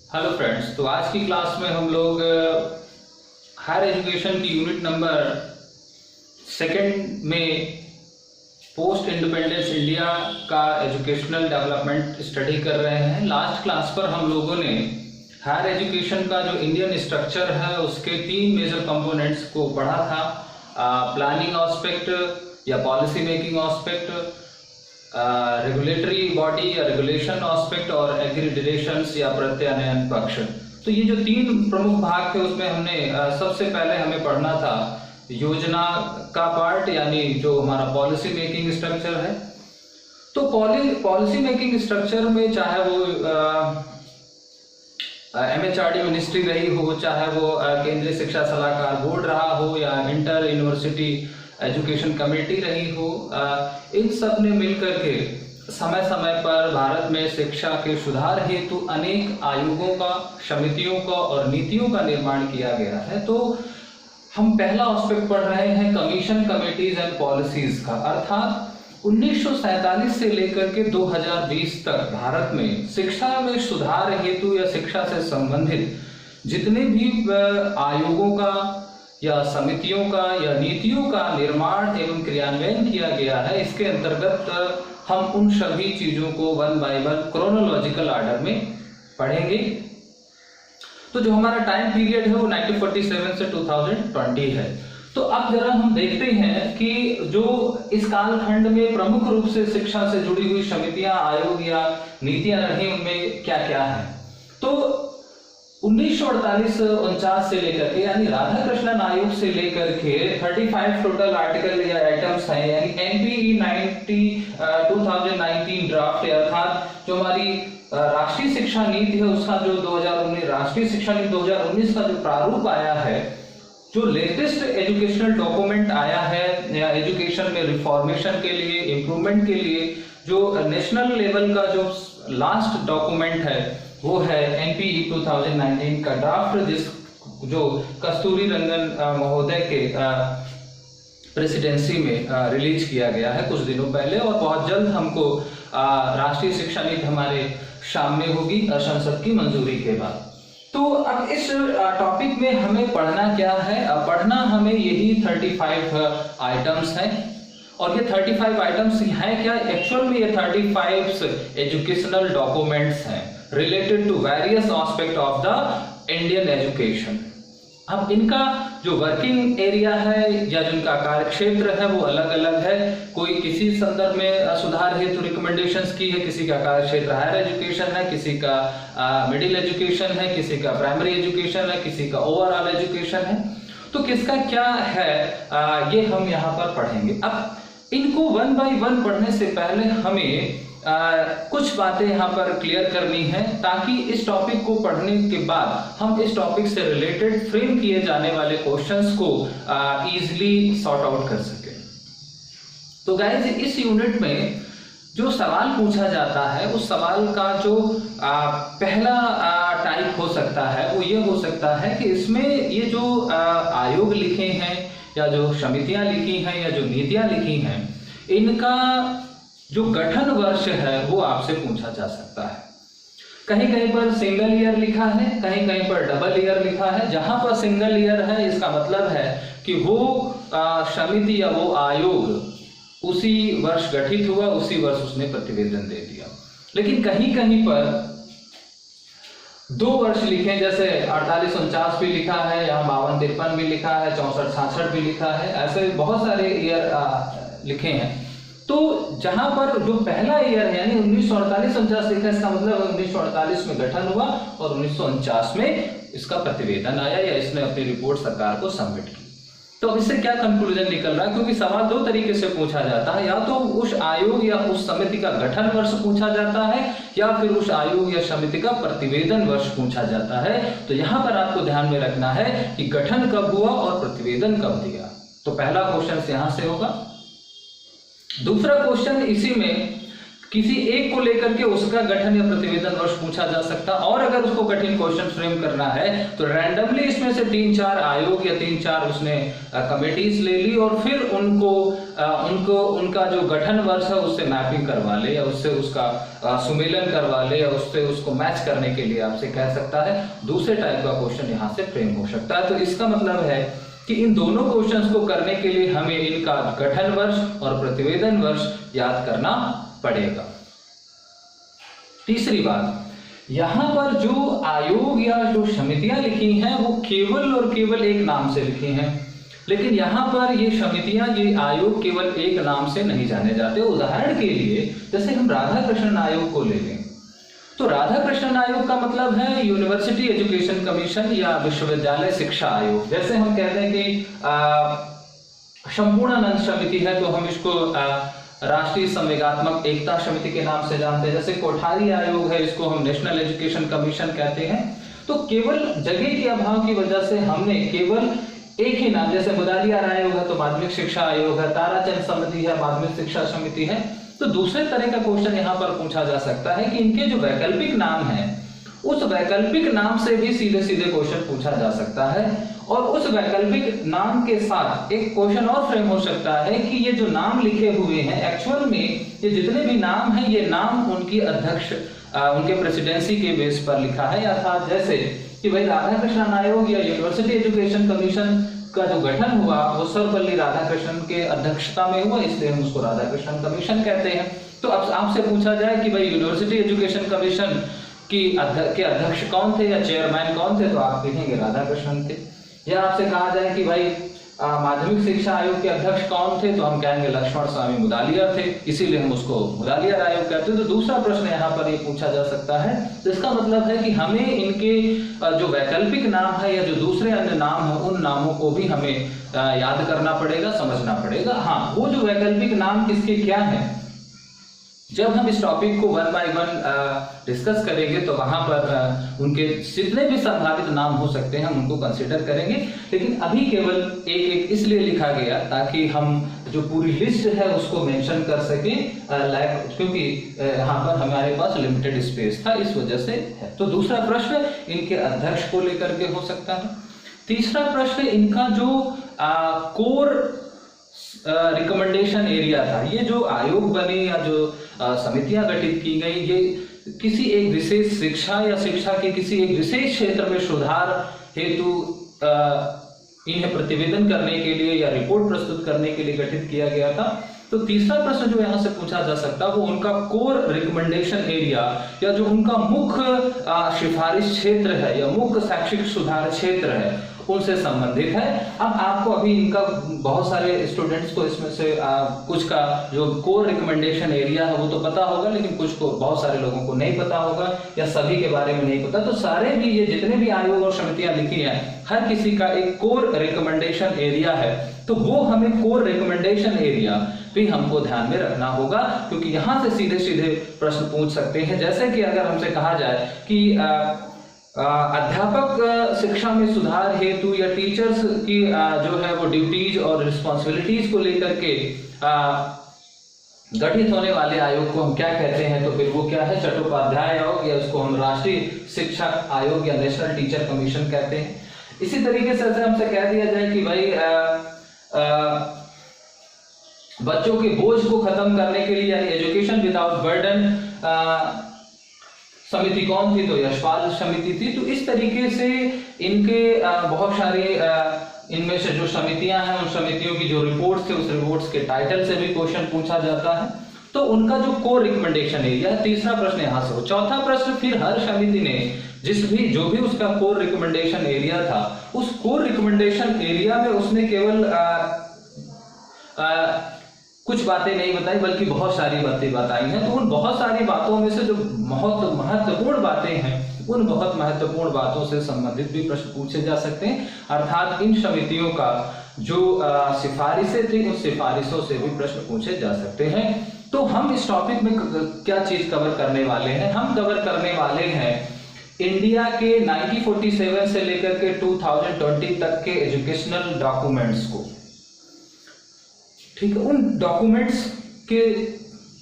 Hello friends, तो आज की क्लास में हम लोग हायर एजुकेशन की यूनिट नंबर सेकंड में पोस्ट इंडिपेंडेंस इंडिया का एजुकेशनल डेवलपमेंट स्टडी कर रहे हैं। लास्ट क्लास पर हम लोगों ने हायर एजुकेशन का जो इंडियन स्ट्रक्चर है उसके तीन मेजर कंपोनेंट्स को पढ़ा था। प्लानिंग एस्पेक्ट या policy making aspect, regulatory body या रेगुलेशन एस्पेक्ट और एग्रीडिरेशंस या प्रत्यानयन पक्ष। तो ये जो तीन प्रमुख भाग थे उसमें हमने सबसे पहले हमें पढ़ना था योजना का पार्ट, यानी जो हमारा पॉलिसी मेकिंग स्ट्रक्चर है। तो पॉलिसी मेकिंग स्ट्रक्चर में चाहे वो MHRD मिनिस्ट्री रही हो, चाहे वो केंद्रीय शिक्षा सलाहकार बोर्ड रहा हो या इंटर यूनिवर्सिटी एजुकेशन कमेटी रही हो, इन सब ने मिलकर के समय समय पर भारत में शिक्षा के सुधार हेतु अनेक आयोगों का, समितियों का और नीतियों का निर्माण किया गया है। तो हम पहला एस्पेक्ट पढ़ रहे हैं कमीशन, कमिटीज एंड पॉलिसीज का, अर्थात 1947 से लेकर के 2020 तक भारत में शिक्षा में सुधार हेतु या शिक्षा से संबंधित जितने भी आयोगों का या समितियों का या नीतियों का निर्माण एवं क्रियान्वयन किया गया है, इसके अंतर्गत हम उन सभी चीजों को one by one chronological order में पढ़ेंगे। तो जो हमारा टाइम पीरियड है वो 1947 से 2020 है। तो अब जरा हम देखते हैं कि जो इस कालखंड में प्रमुख रूप से शिक्षा से जुड़ी हुई समितियां, आयोग या नीतियां रही, उनमें क्या क्या है। तो 1948-49 से लेकर के, यानी राधा कृष्णन आयोग से लेकर के 35 टोटल आर्टिकल या आइटम्स हैं, यानी NPE 2019 ड्राफ्ट, अर्थात जो हमारी राष्ट्रीय शिक्षा नीति है उसका जो 2019 राष्ट्रीय शिक्षा नीति 2019 का जो प्रारूप आया है, जो लेटेस्ट एजुकेशनल डॉक्यूमेंट आया है या एजुकेशन में रिफॉर्मेशन के लिए, इंप्रूवमेंट के लिए जो नेशनल लेवल का जो लास्ट डॉक्यूमेंट है वो है NPE 2019 का ड्राफ्ट, जो कस्तूरी रंगन महोदय के प्रेसिडेंसी में रिलीज किया गया है कुछ दिनों पहले, और बहुत जल्द हमको राष्ट्रीय शिक्षा नीति हमारे सामने होगी संसद की मंजूरी के बाद। तो अब इस टॉपिक में हमें पढ़ना क्या है? पढ़ना हमें यही 35 आइटम्स हैं, और ये 35 आइटम्स हैं क्या? एक्चुअल में ये 35 एजुकेशनल डॉक्यूमेंट्स हैं related to various aspect of the Indian education. अब इनका जो वर्किंग एरिया है या जिनका कार्य क्षेत्र है वो अलग अलग है। कोई किसी संदर्भ में सुधार हेतु रिकमेंडेशंस की है, किसी का कार्य क्षेत्र हायर एजुकेशन है, किसी का मिडिल एजुकेशन है, किसी का प्राइमरी एजुकेशन है, किसी का ओवरऑल एजुकेशन है। तो किसका क्या है ये हम यहाँ पर पढ़ेंगे। अब इनको वन बाय वन पढ़ने से पहले हमें कुछ बातें यहाँ पर क्लियर करनी है, ताकि इस टॉपिक को पढ़ने के बाद हम इस टॉपिक से रिलेटेड फ्रेम किए जाने वाले क्वेश्चंस को इजीली सॉर्ट आउट कर सके। तो गाइस, इस यूनिट में जो सवाल पूछा जाता है उस सवाल का जो पहला टाइप हो सकता है वो ये हो सकता है कि इसमें ये जो आयोग लिखे हैं या जो समितियां लिखी हैं या जो नीतियां लिखी हैं, इनका जो गठन वर्ष है वो आपसे पूछा जा सकता है। कहीं कहीं पर सिंगल ईयर लिखा है, कहीं कहीं पर डबल ईयर लिखा है। जहां पर सिंगल ईयर है इसका मतलब है कि वो समिति या वो आयोग उसी वर्ष गठित हुआ, उसी वर्ष उसने प्रतिवेदन दे दिया। लेकिन कहीं कहीं पर 2 वर्ष लिखे, जैसे 48-49 भी लिखा है, यहाँ 52-53 भी लिखा है, 64-66 भी लिखा है, ऐसे बहुत सारे ईयर लिखे हैं। तो जहां पर जो पहला ईयर है यानी 1948-49 लिखा है, इसका मतलब 1948 में गठन हुआ और 1949 में इसका प्रतिवेदन आया या इसने अपनी रिपोर्ट सरकार को सबमिट की। तो इससे क्या कंक्लूजन निकल रहा है? क्योंकि सवाल 2 तरीके से पूछा जाता है, या तो उस आयोग या उस समिति का गठन वर्ष पूछा जाता है या फिर उस आयोग या समिति का प्रतिवेदन वर्ष पूछा जाता है। तो यहाँ पर आपको ध्यान में रखना है कि गठन कब हुआ और प्रतिवेदन कब दिया। तो पहला क्वेश्चन यहां से होगा। दूसरा क्वेश्चन इसी में किसी एक को लेकर के उसका गठन या प्रतिवेदन वर्ष पूछा जा सकता, और अगर उसको कठिन क्वेश्चन फ्रेम करना है तो रैंडमली इसमें से 3-4 आयोग या 3-4 उसने कमिटीज ले ली और फिर उनको उनका जो गठन वर्ष है उससे मैपिंग करवा ले या उससे उसका सुमेलन करवा ले या उससे उसको मैच करने के लिए आपसे कह सकता है। दूसरे टाइप का क्वेश्चन यहाँ से फ्रेम हो सकता है। तो इसका मतलब है कि इन दोनों क्वेश्चंस को करने के लिए हमें इनका गठन वर्ष और प्रतिवेदन वर्ष याद करना पड़ेगा। तीसरी बात, यहां पर जो आयोग या जो समितियां लिखी हैं वो केवल और केवल एक नाम से लिखी हैं, लेकिन यहां पर ये समितियां, ये आयोग केवल एक नाम से नहीं जाने जाते। उदाहरण के लिए जैसे हम राधा कृष्णन आयोग को ले लें, तो राधा कृष्णन आयोग का मतलब है यूनिवर्सिटी एजुकेशन कमीशन या विश्वविद्यालय शिक्षा आयोग। जैसे हम कहते हैं कि संपूर्णानंद समिति है तो हम इसको राष्ट्रीय संवेगात्मक एकता समिति के नाम से जानते हैं। जैसे कोठारी आयोग है, इसको हम नेशनल एजुकेशन कमीशन कहते हैं। तो केवल जगह के अभाव की वजह से हमने केवल एक ही नाम, जैसे मुदालियार आयोग है तो माध्यमिक शिक्षा आयोग है, ताराचंद समिति है माध्यमिक शिक्षा समिति है। तो दूसरे तरह का क्वेश्चन यहाँ पर पूछा जा सकता है कि इनके जो वैकल्पिक नाम है उस वैकल्पिक नाम से भी सीधे सीधे क्वेश्चन पूछा जा सकता है, और उस वैकल्पिक नाम के साथ एक क्वेश्चन और फ्रेम हो सकता है कि ये जो नाम लिखे हुए हैं एक्चुअल में ये जितने भी नाम हैं ये नाम उनकी अध्यक्ष उनके प्रेसिडेंसी के बेस पर लिखा है। अर्थात जैसे कि भाई राधा कृष्णन आयोग या यूनिवर्सिटी एजुकेशन कमीशन का जो गठन हुआ वो सर्वपल्ली राधाकृष्णन के अध्यक्षता में हुआ, इसलिए हम उसको राधा कृष्णन कमीशन कहते हैं। तो अब आपसे पूछा जाए कि भाई यूनिवर्सिटी एजुकेशन कमीशन के अध्यक्ष कौन थे या चेयरमैन कौन थे, तो आप कहेंगे राधा कृष्णन थे। या आपसे कहा जाए कि भाई माध्यमिक शिक्षा आयोग के अध्यक्ष कौन थे, तो हम कहेंगे लक्ष्मण स्वामी मुदालियार थे, इसीलिए हम उसको मुदालियार आयोग कहते हैं। तो दूसरा प्रश्न यहाँ पर ये पूछा जा सकता है। तो इसका मतलब है कि हमें इनके जो वैकल्पिक नाम है या जो दूसरे अन्य नाम है उन नामों को भी हमें याद करना पड़ेगा, समझना पड़ेगा। हाँ, वो जो वैकल्पिक नाम किसके क्या है, जब हम इस टॉपिक को 1 बाय 1 डिस्कस करेंगे तो वहां पर उनके जितने भी संभावित नाम हो सकते हैं हम उनको कंसीडर करेंगे। लेकिन अभी केवल एक एक इसलिए लिखा गया ताकि हम जो पूरी लिस्ट है उसको मेंशन कर सकें, क्योंकि यहाँ पर हमारे पास लिमिटेड स्पेस था, इस वजह से है। तो दूसरा प्रश्न इनके अध्यक्ष को लेकर के हो सकता है। तीसरा प्रश्न इनका जो कोर रिकमेंडेशन एरिया था, ये जो आयोग बने या जो समितियां गठित की गई ये किसी एक विशेष शिक्षा या शिक्षा के किसी एक विशेष क्षेत्र में सुधार हेतु इन्हें प्रतिवेदन करने के लिए या रिपोर्ट प्रस्तुत करने के लिए गठित किया गया था। तो तीसरा प्रश्न जो यहाँ से पूछा जा सकता है वो उनका कोर रिकमेंडेशन एरिया या जो उनका मुख्य सिफारिश क्षेत्र है या मुख्य शैक्षिक सुधार क्षेत्र है उनसे संबंधित है। अब आपको अभी इनका बहुत सारे स्टूडेंट्स को इसमें से कुछ का जो कोर रिकमेंडेशन एरिया है वो तो पता होगा, लेकिन कुछ को बहुत सारे लोगों को नहीं पता होगा या सभी के बारे में नहीं पता। तो सारे भी ये जितने भी आयोग और समितियां लिखी हैं हर किसी का एक कोर रिकमेंडेशन एरिया है, तो वो हमें कोर रिकमेंडेशन एरिया भी हमको ध्यान में रखना होगा, क्योंकि यहाँ से सीधे सीधे प्रश्न पूछ सकते हैं। जैसे कि अगर हमसे कहा जाए कि अध्यापक शिक्षा में सुधार हेतु या टीचर्स की जो है वो ड्यूटीज और रिस्पॉन्सिबिलिटीज को लेकर के गठित होने वाले आयोग को हम क्या कहते हैं, तो फिर वो क्या है, चट्टोपाध्याय आयोग, या उसको हम राष्ट्रीय शिक्षा आयोग या नेशनल टीचर कमीशन कहते हैं। इसी तरीके से हमसे कह दिया जाए कि भाई बच्चों के बोझ को खत्म करने के लिए यानी एजुकेशन विदाउट बर्डन समिति कौन थी, तो यशपाल समिति थी। तो इस तरीके से इनके बहुत सारे इनमें से जो समितियां हैं उन समितियों की जो रिपोर्ट्स थे उस रिपोर्ट्स के टाइटल से भी क्वेश्चन पूछा जाता है। तो उनका जो कोर रिकमेंडेशन एरिया है, तीसरा प्रश्न यहाँ से हो। चौथा प्रश्न, फिर हर समिति ने जो भी उसका कोर रिकमेंडेशन एरिया था उस कोर रिकमेंडेशन एरिया में उसने केवल कुछ बातें नहीं बताई बल्कि बहुत सारी बातें बताई हैं। तो उन बहुत सारी बातों में से जो बहुत महत्वपूर्ण बातें हैं उन बहुत महत्वपूर्ण बातों से संबंधित भी प्रश्न पूछे जा सकते हैं। अर्थात इन समितियों का जो सिफारिशें थी उस सिफारिशों से भी प्रश्न पूछे जा सकते हैं। तो हम इस टॉपिक में क्या चीज कवर करने वाले हैं, हम कवर करने वाले हैं इंडिया के 1947 से लेकर के 2020 तक के एजुकेशनल डॉक्यूमेंट्स को। ठीक है, उन डॉक्यूमेंट्स के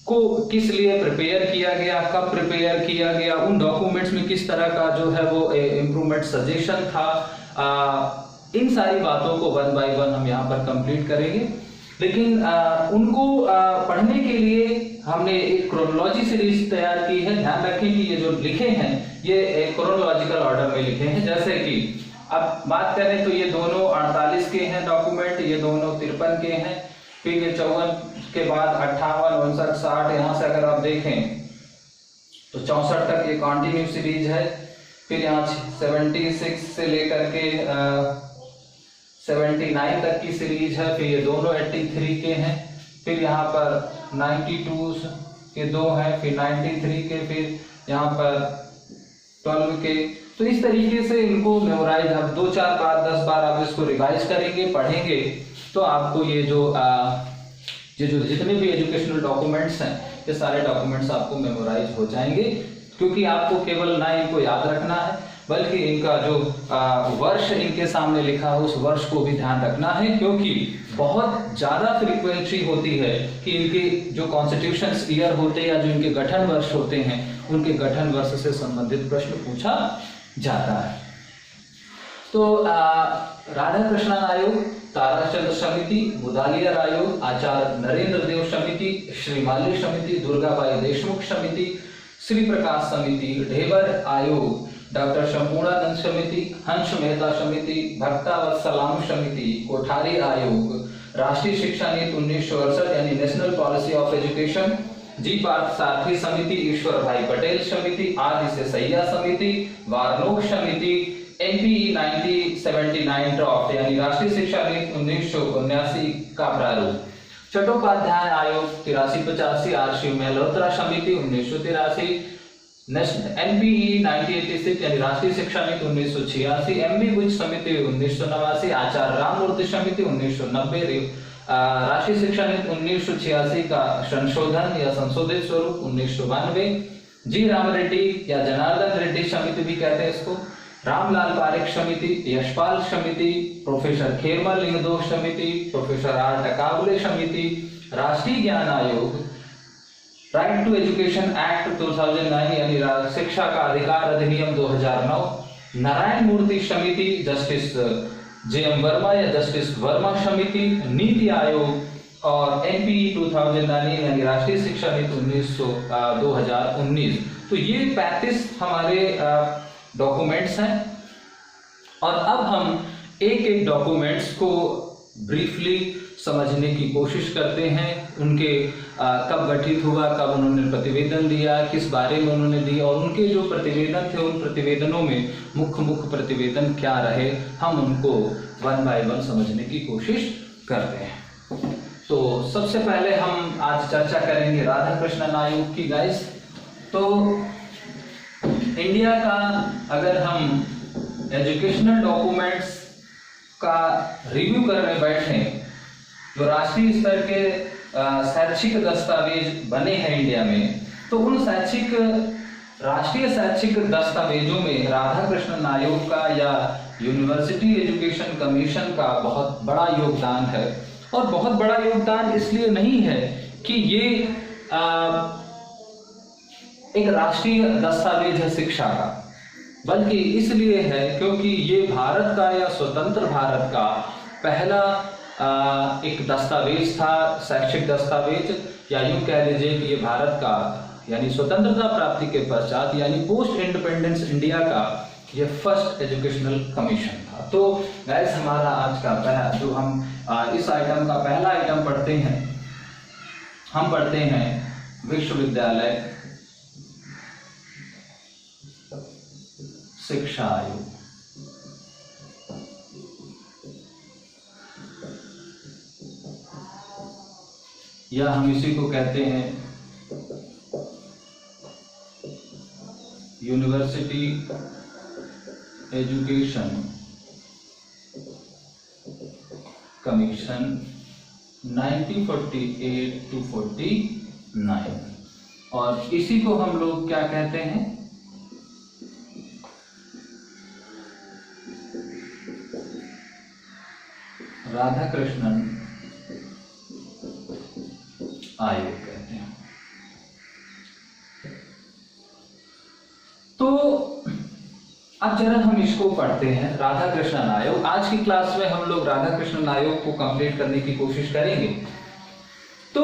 को किस लिए प्रिपेयर किया गया, कब प्रिपेयर किया गया, उन डॉक्यूमेंट्स में किस तरह का जो है वो इम्प्रूवमेंट सजेशन था, इन सारी बातों को वन बाय वन हम यहाँ पर कंप्लीट करेंगे। लेकिन उनको पढ़ने के लिए हमने एक क्रोनोलॉजी सीरीज तैयार की है। ध्यान रखें कि ये जो लिखे हैं ये एक क्रोनोलॉजिकल ऑर्डर में लिखे हैं। जैसे कि अब बात करें तो ये दोनों 48 के हैं डॉक्यूमेंट, ये दोनों 53 के हैं, फिर ये 54 के बाद 58, 59, 60, यहाँ से अगर आप देखें तो 64 तक ये कॉन्टिन्यू सीरीज है। फिर यहाँ 76 से लेकर के 79 तक की सीरीज है। फिर ये दोनों 83 के हैं। फिर यहाँ पर 92 के दो हैं, फिर 93 के, फिर यहाँ पर 12 के। तो इस तरीके से इनको मेमोराइज, अब 2-4 बार 10 बार आप इसको रिवाइज करेंगे, पढ़ेंगे, तो आपको ये जो जितने भी एजुकेशनल डॉक्यूमेंट्स हैं ये सारे डॉक्यूमेंट्स आपको मेमोराइज हो जाएंगे। क्योंकि आपको केवल ना इनको याद रखना है बल्कि इनका जो वर्ष इनके सामने लिखा है उस वर्ष को भी ध्यान रखना है, क्योंकि बहुत ज्यादा फ्रीक्वेंसी होती है कि इनके जो कॉन्स्टिट्यूशन ईयर होते हैं या जो इनके गठन वर्ष होते हैं उनके गठन वर्ष से संबंधित प्रश्न पूछा जाता है। तो राधा कृष्णन आयोग, ताराचंद समिति, मुदालियार आयोग, आचार्य नरेंद्र देव समिति, श्रीमाली समिति, दुर्गाबाई देशमुख समिति, श्री प्रकाश समिति, ढेबर आयोग, डॉक्टर संपूर्णानंद समिति, हंस मेहता समिति, भक्तावत्सलाम समिति, कोठारी आयोग, राष्ट्रीय शिक्षा नीति 1968 यानी नेशनल पॉलिसी ऑफ एजुकेशन, जी पार्थ सारथी समिति, ईश्वर भाई पटेल समिति, आदि से सैया समिति, वारनोक समिति, एनपीई 1979 ड्राफ्ट यानी राष्ट्रीय शिक्षा नीति 1979 का प्रारूप, चट्टोपाध्याय आयोग 8385, आर मेल्होत्रा समिति 1983, एनपीई 1986 यानी राष्ट्रीय शिक्षा नीति 1986, एमबी बुच समिति 1989, आचार्य राममूर्ति समिति 1990, राष्ट्रीय शिक्षा नीति 1986 का संशोधन या संशोधित स्वरूप 1992, जी राम रेड्डी या जनार्दन रेड्डी समिति भी कहते हैं इसको, रामलाल पारेख समिति, यशपाल समिति, प्रोफेसर खेरमल लिंगदोह समिति, प्रोफेसर आर टकावले समिति, राष्ट्रीय ज्ञान आयोग, राइट टू एजुकेशन एक्ट 2009 यानी शिक्षा का अधिकार अधिनियम 2009, नारायण मूर्ति समिति, जस्टिस जेएम वर्मा या जस्टिस वर्मा समिति, नीति आयोग और एनपीई 2009 यानी राष्ट्रीय शिक्षा नीति 2019। तो ये 35 हमारे डॉक्यूमेंट्स हैं। और अब हम एक एक डॉक्यूमेंट्स को ब्रीफली समझने की कोशिश करते हैं। उनके कब गठित हुआ, कब उन्होंने प्रतिवेदन दिया, किस बारे में उन्होंने दिया और उनके जो प्रतिवेदन थे उन प्रतिवेदनों में मुख्य प्रतिवेदन क्या रहे, हम उनको वन बाय वन समझने की कोशिश करते हैं। तो सबसे पहले हम आज चर्चा करेंगे राधा कृष्णन आयोग की गाइस। तो इंडिया का अगर हम एजुकेशनल डॉक्यूमेंट्स का रिव्यू करने बैठे, जो राष्ट्रीय स्तर के शैक्षिक दस्तावेज बने हैं इंडिया में, तो उन राष्ट्रीय शैक्षिक दस्तावेजों में राधा कृष्णन आयोग का या यूनिवर्सिटी एजुकेशन कमीशन का बहुत बड़ा योगदान है। और बहुत बड़ा योगदान इसलिए नहीं है कि ये एक राष्ट्रीय दस्तावेज है शिक्षा का, बल्कि इसलिए है क्योंकि ये भारत का या स्वतंत्र भारत का पहला एक दस्तावेज था, शैक्षिक दस्तावेज, या यूं कह लीजिए कि ये भारत का यानी स्वतंत्रता प्राप्ति के पश्चात यानी पोस्ट इंडिपेंडेंस इंडिया का ये फर्स्ट एजुकेशनल कमीशन था। तो गाइस हमारा आज का पहला जो हम इस आइटम का पहला आइटम पढ़ते हैं, हम पढ़ते हैं विश्वविद्यालय शिक्षा आयोग। या हम इसी को कहते हैं यूनिवर्सिटी एजुकेशन कमीशन 1948 to 49। और इसी को हम लोग क्या कहते हैं, राधा कृष्णन आयोग कहते हैं। आज जरा हम इसको पढ़ते हैं, राधा कृष्णन आयोग। आज की क्लास में हम लोग राधा कृष्णन आयोग को कंप्लीट करने की कोशिश करेंगे। तो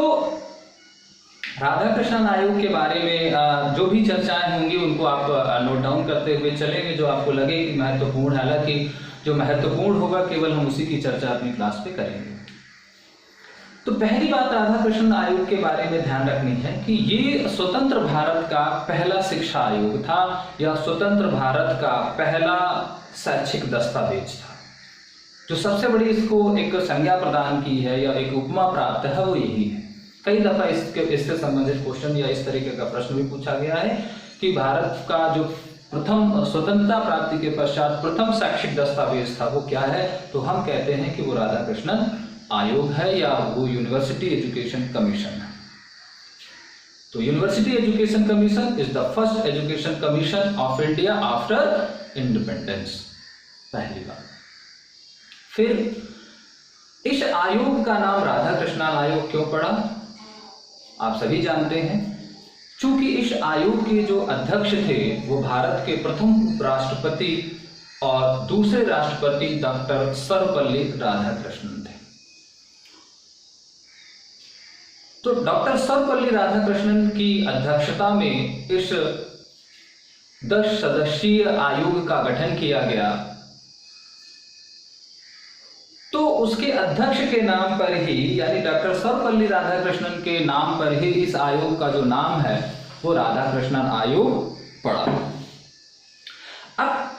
राधा कृष्णन आयोग के बारे में जो भी चर्चाएं होंगी उनको आप नोट डाउन करते हुए चलेंगे, जो आपको लगे कि महत्वपूर्ण। हालांकि जो महत्वपूर्ण होगा केवल हम उसी की चर्चा अपनी क्लास पे करेंगे। तो पहली बात राधा कृष्णन आयोग के बारे में ध्यान रखनी है कि ये स्वतंत्र भारत का पहला शिक्षा आयोग था, या स्वतंत्र भारत का पहला शैक्षिक दस्तावेज था। जो सबसे बड़ी इसको एक संज्ञा प्रदान की है या एक उपमा प्राप्त है वो यही है। कई दफा इससे संबंधित क्वेश्चन या इस तरीके का प्रश्न भी पूछा गया है कि भारत का जो प्रथम स्वतंत्रता प्राप्ति के पश्चात प्रथम शैक्षिक दस्तावेज था वो क्या है, तो हम कहते हैं कि वो राधा कृष्णन आयोग है या वो यूनिवर्सिटी एजुकेशन कमीशन है। तो university education commission is the first education commission of India after independence, पहली बात। फिर इस आयोग का नाम राधा कृष्णन आयोग क्यों पड़ा, आप सभी जानते हैं। चूंकि इस आयोग के जो अध्यक्ष थे वो भारत के प्रथम उपराष्ट्रपति और दूसरे राष्ट्रपति डॉक्टर सर्वपल्ली राधाकृष्णन थे। तो डॉक्टर सर्वपल्ली राधाकृष्णन की अध्यक्षता में इस 10 सदस्यीय आयोग का गठन किया गया। तो उसके अध्यक्ष के नाम पर ही, यानी डॉक्टर सर्वपल्ली राधाकृष्णन के नाम पर ही इस आयोग का जो नाम है वो राधाकृष्णन आयोग पड़ा। अब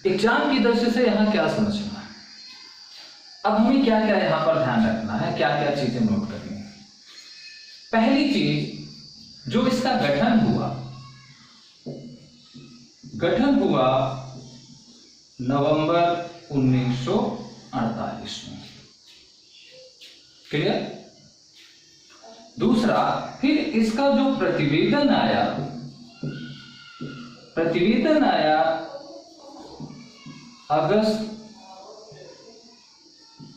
एग्जाम की दृष्टि से यहां क्या समझना है, अब हमें क्या क्या यहां पर ध्यान रखना है, क्या क्या चीजें नोट करनी है। पहली चीज, जो इसका गठन हुआ नवंबर 1948 में, क्लियर। दूसरा, फिर इसका जो प्रतिवेदन आया अगस्त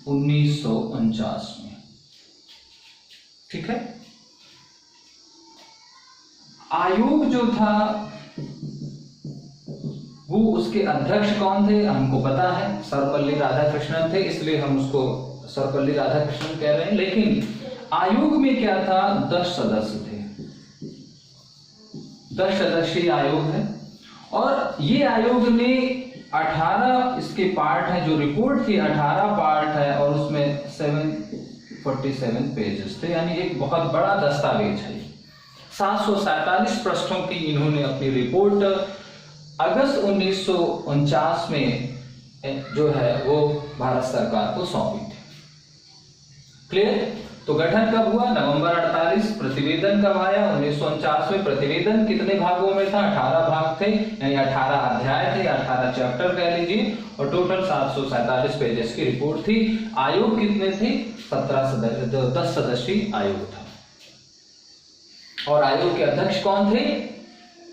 1949 में, ठीक है। आयोग जो था वो उसके अध्यक्ष कौन थे हमको पता है, सर्वपल्ली राधाकृष्णन थे, इसलिए हम उसको सर्वपल्ली राधाकृष्णन कह रहे हैं। लेकिन आयोग में क्या था, 10 सदस्य थे, 10 सदस्यीय आयोग है। और ये आयोग ने 18 इसके पार्ट है, जो रिपोर्ट थी 18 पार्ट है और उसमें 747 पेजेस थे, यानी एक बहुत बड़ा दस्तावेज है। 747 पृष्ठों की इन्होंने अपनी रिपोर्ट अगस्त 1949 में जो है वो भारत सरकार को सौंपी थी, क्लियर। तो गठन कब हुआ, नवंबर 48। प्रतिवेदन कब आया, 1949 में। प्रतिवेदन कितने भागों में था, 18 भाग थे, यानी 18 अध्याय थे, 18 चैप्टर कह लीजिए, और टोटल 747 पेजेस की रिपोर्ट थी। आयोग कितने थे, 10 सदस्यीय आयोग था। और आयोग के अध्यक्ष कौन थे,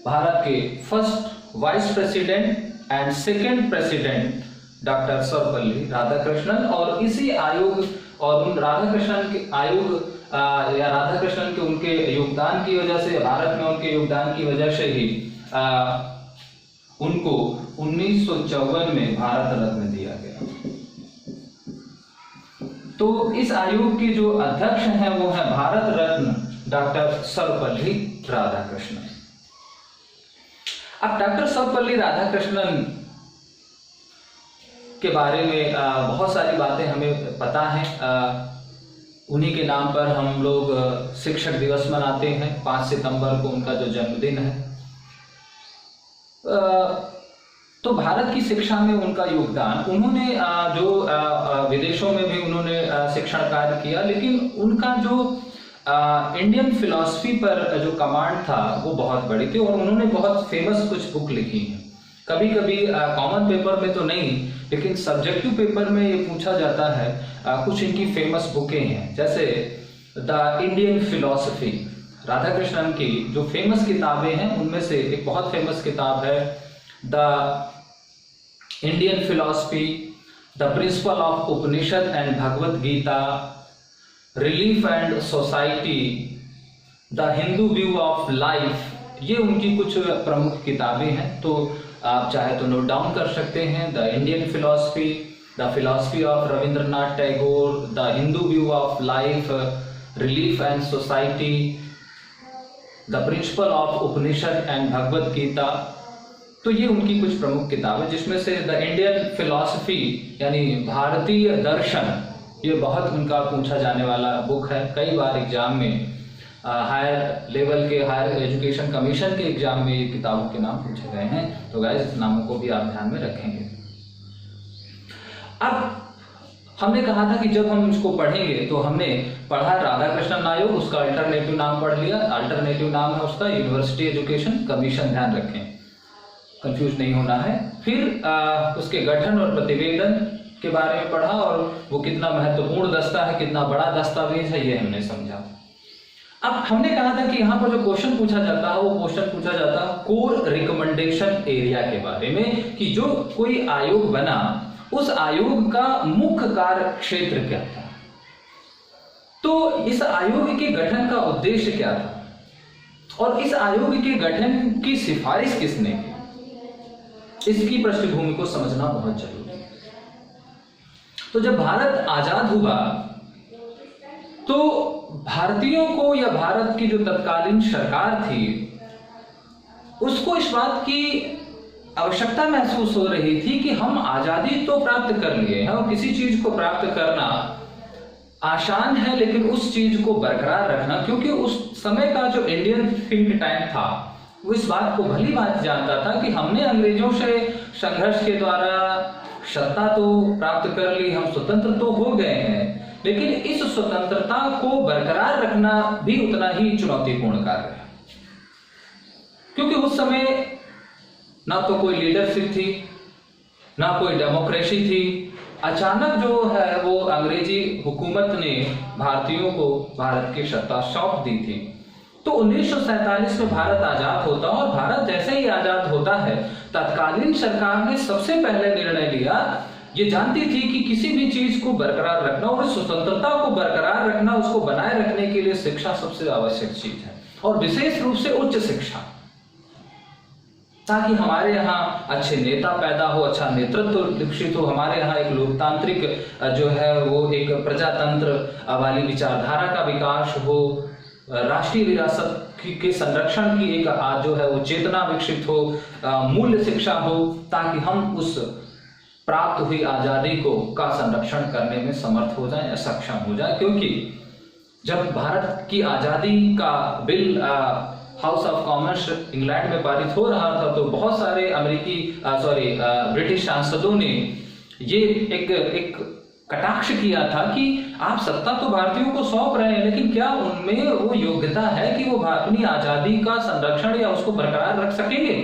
भारत के first vice president and second president doctor Sarvepalli Radhakrishnan. और इसी आयोग और उन राधाकृष्णन के आयोग या राधाकृष्णन के उनके योगदान की वजह से, भारत में उनके योगदान की वजह से ही उनको 1954 में भारत रत्न दिया गया। तो इस आयोग के जो अध्यक्ष हैं वो है भारत रत्न डॉक्टर सर्वपल्ली राधाकृष्णन। अब डॉक्टर सर्वपल्ली राधाकृष्णन के बारे में बहुत सारी बातें हमें पता है। उन्हीं के नाम पर हम लोग शिक्षक दिवस मनाते हैं, 5 सितंबर को उनका जो जन्मदिन है। तो भारत की शिक्षा में उनका योगदान, उन्होंने जो विदेशों में भी उन्होंने शिक्षण कार्य किया, लेकिन उनका जो इंडियन फिलॉसफी पर जो कमांड था वो बहुत बड़ी थी। और उन्होंने बहुत फेमस कुछ बुक लिखी हैं, कभी कभी कॉमन पेपर में तो नहीं, लेकिन सब्जेक्टिव पेपर में ये पूछा जाता है। कुछ इनकी फेमस बुकें हैं, जैसे द इंडियन फिलॉसफी, राधाकृष्णन की जो फेमस किताबें हैं उनमें से एक बहुत फेमस किताब है the Indian philosophy, the principal of Upanishad and Bhagavad Gita, relief and society, the Hindu view of life. ये उनकी कुछ प्रमुख किताबें हैं। तो आप चाहे तो नोट डाउन कर सकते हैं। The Indian philosophy, the philosophy of Rabindranath Tagore, the Hindu view of life, relief and society, the principal of Upanishad and Bhagavad Gita. तो ये उनकी कुछ प्रमुख किताबें, जिसमें से द इंडियन फिलॉसफी यानी भारतीय दर्शन, ये बहुत उनका पूछा जाने वाला बुक है। कई बार एग्जाम में हायर लेवल के, हायर एजुकेशन कमीशन के एग्जाम में ये किताबों के नाम पूछे गए हैं। तो गाइस, इस नामों को भी आप ध्यान में रखेंगे। अब हमने कहा था कि जब हम इसको पढ़ेंगे तो हमने पढ़ा राधाकृष्णन आयोग, उसका अल्टरनेटिव नाम पढ़ लिया। अल्टरनेटिव नाम है उसका यूनिवर्सिटी एजुकेशन कमीशन, ध्यान रखें, कंफ्यूज नहीं होना है। फिर उसके गठन और प्रतिवेदन के बारे में पढ़ा और वो कितना महत्वपूर्ण दस्ता है, कितना बड़ा दस्तावेज है, ये हमने समझा। अब हमने कहा था कि यहाँ पर जो क्वेश्चन पूछा जाता है वो क्वेश्चन पूछा जाता है कोर रिकमेंडेशन एरिया के बारे में, कि जो कोई आयोग बना उस आयोग का मुख्य कार्य क्षेत्र क्या था, तो इस आयोग के गठन का उद्देश्य क्या था, और इस आयोग के गठन की सिफारिश किसने की, इसकी पृष्ठभूमि को समझना बहुत जरूरी है। तो जब भारत आजाद हुआ तो भारतीयों को, या भारत की जो तत्कालीन सरकार थी, उसको इस बात की आवश्यकता महसूस हो रही थी कि हम आजादी तो प्राप्त कर लिए हैं, और किसी चीज को प्राप्त करना आसान है, लेकिन उस चीज को बरकरार रखना, क्योंकि उस समय का जो इंडियन थिंक टैंक था वो इस बात को भली बात जानता था कि हमने अंग्रेजों से संघर्ष के द्वारा सत्ता तो प्राप्त कर ली, हम स्वतंत्र तो हो गए हैं, लेकिन इस स्वतंत्रता को बरकरार रखना भी उतना ही चुनौतीपूर्ण कार्य है, क्योंकि उस समय ना तो कोई लीडरशिप थी, ना कोई डेमोक्रेसी थी। अचानक जो है वो अंग्रेजी हुकूमत ने भारतीयों को भारत की सत्ता सौंप दी थी। तो 1947 में भारत आजाद होता, और भारत जैसे ही आजाद होता है, तत्कालीन सरकार ने सबसे पहले निर्णय लिया, ये जानती थी कि किसी भी चीज को बरकरार रखना और स्वतंत्रता को बरकरार रखना, उसको बनाए रखने के लिए शिक्षा सबसे आवश्यक चीज है, और विशेष रूप से उच्च शिक्षा, ताकि हमारे यहाँ अच्छे नेता पैदा हो, अच्छा नेतृत्व विकसित हो, हमारे यहाँ एक लोकतांत्रिक जो है वो एक प्रजातंत्र वाली विचारधारा का विकास हो, राष्ट्रीय विरासत के संरक्षण की एक जो है वो चेतना विकसित हो, मूल्य शिक्षा हो, ताकि हम उस प्राप्त हुई आजादी को का संरक्षण करने में समर्थ हो जाए या सक्षम हो जाए। क्योंकि जब भारत की आजादी का bill house of Commons England में पारित हो रहा था, तो बहुत सारे ब्रिटिश सांसदों ने ये एक कटाक्ष किया था कि आप सत्ता तो भारतीयों को सौंप रहे हैं, लेकिन क्या उनमें वो योग्यता है कि वो अपनी आजादी का संरक्षण या उसको बरकरार रख सकेंगे।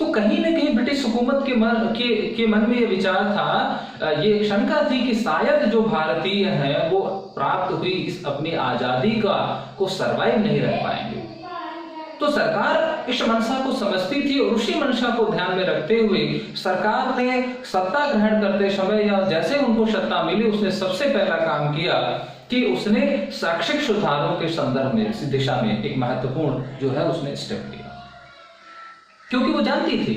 तो कहीं ना कहीं ब्रिटिश हुकूमत के मन में ये विचार था, ये शंका थी कि शायद जो भारतीय हैं वो प्राप्त हुई इस अपनी आजादी को सरवाइव नहीं रह पाएंगे। तो सरकार इस मंशा को समझती थी, और उसी मंशा को ध्यान में रखते हुए सरकार ने सत्ता ग्रहण करते समय, या जैसे उनको सत्ता मिली, उसने सबसे पहला काम किया कि उसने शैक्षिक सुधारों के संदर्भ में, इस दिशा में एक महत्वपूर्ण जो है उसने स्टेप लिया, क्योंकि वो जानती थी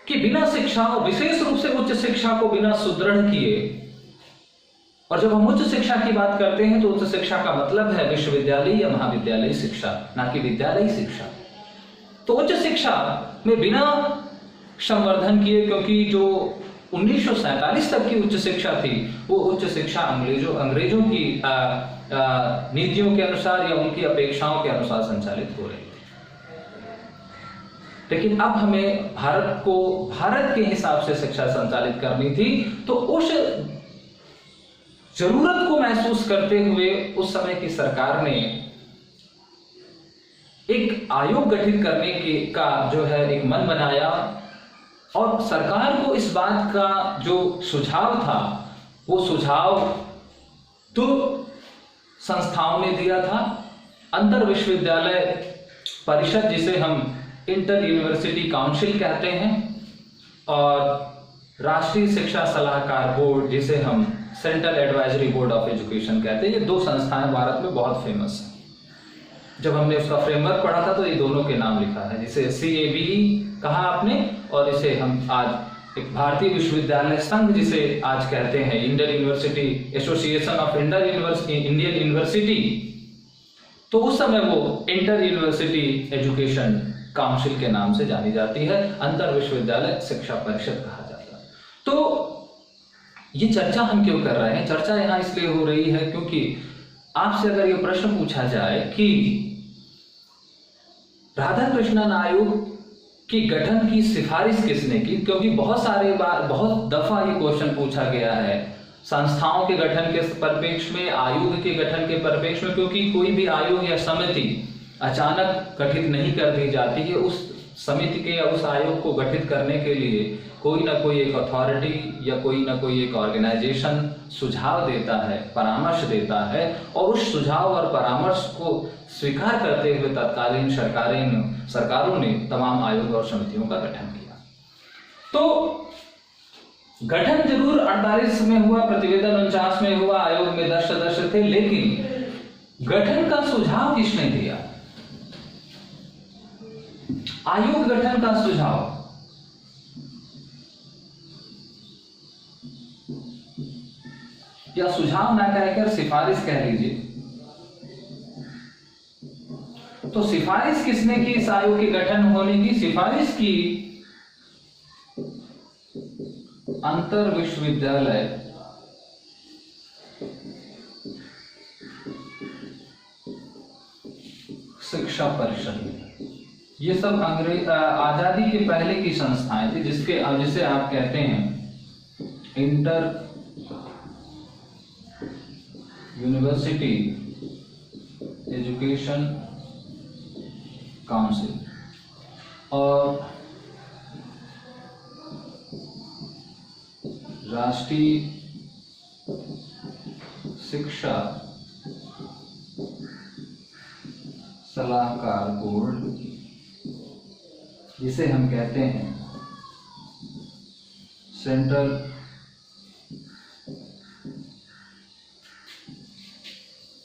कि बिना शिक्षा, और विशेष रूप से उच्च शिक्षा को बिना सुदृढ़ किए, और जब हम उच्च शिक्षा की बात करते हैं तो उच्च शिक्षा का मतलब है विश्वविद्यालय या महाविद्यालय शिक्षा, ना कि विद्यालय शिक्षा। तो उच्च शिक्षा में बिना संवर्धन किए, क्योंकि जो 1947 तक की उच्च शिक्षा थी वो उच्च शिक्षा अंग्रेजों की नीतियों के अनुसार या उनकी अपेक्षाओं के अनुसार संचालित हो रही थी। लेकिन अब हमें भारत के हिसाब से शिक्षा संचालित करनी थी। तो उस जरूरत को महसूस करते हुए उस समय की सरकार ने एक आयोग गठित करने का जो है एक मन बनाया, और सरकार को इस बात का जो सुझाव था वो सुझाव 2 संस्थाओं ने दिया था। अंतर विश्वविद्यालय परिषद, जिसे हम इंटर यूनिवर्सिटी काउंसिल कहते हैं, और राष्ट्रीय शिक्षा सलाहकार बोर्ड, जिसे हम central advisory board of education कहते हैं। ये 2 संस्थाएं भारत में बहुत फेमस हैं। जब हमने उसका फ्रेमवर्क पढ़ा था तो ये दोनों के नाम लिखा है, जिसे CABE कहा आपने, और इसे हम आज एक भारतीय विश्वविद्यालय संघ जिसे आज कहते हैं, Indian university association of Indian university, तो उस समय वो इंटर यूनिवर्सिटी एजुकेशन काउंसिल के नाम से जानी जाती है, अंतर विश्वविद्यालय शिक्षा परिषद कहा जाता है। तो ये चर्चा हम क्यों कर रहे हैं? चर्चा यहाँ इसलिए हो रही है क्योंकि आपसे अगर ये प्रश्न पूछा जाए कि राधा कृष्णन आयोग की गठन की सिफारिश किसने की, क्योंकि बहुत दफा ये क्वेश्चन पूछा गया है संस्थाओं के गठन के परिप्रेक्ष्य में, आयोग के गठन के परिप्रेक्ष्य में, क्योंकि कोई भी आयोग या समिति अचानक गठित नहीं कर दी जाती है। उस समिति के या उस आयोग को गठित करने के लिए कोई ना कोई एक अथॉरिटी या कोई ना कोई एक ऑर्गेनाइजेशन सुझाव देता है, परामर्श देता है, और उस सुझाव और परामर्श को स्वीकार करते हुए तत्कालीन सरकारों ने तमाम आयोग और समितियों का गठन किया। तो गठन जरूर 48 में हुआ, प्रतिवेदन 49 में हुआ, आयोग में 10 सदस्य थे, लेकिन गठन का सुझाव किसने दिया? आयोग गठन का सुझाव या सुझाव ना कहकर सिफारिश कह लीजिए, तो सिफारिश किसने की इस आयोग के गठन होने की? सिफारिश की अंतर विश्वविद्यालय शिक्षा परिषद। ये सब आजादी के पहले की संस्थाएं थी, जिसे आप कहते हैं इंटर यूनिवर्सिटी एजुकेशन काउंसिल, और राष्ट्रीय शिक्षा सलाहकार बोर्ड, जिसे हम कहते हैं central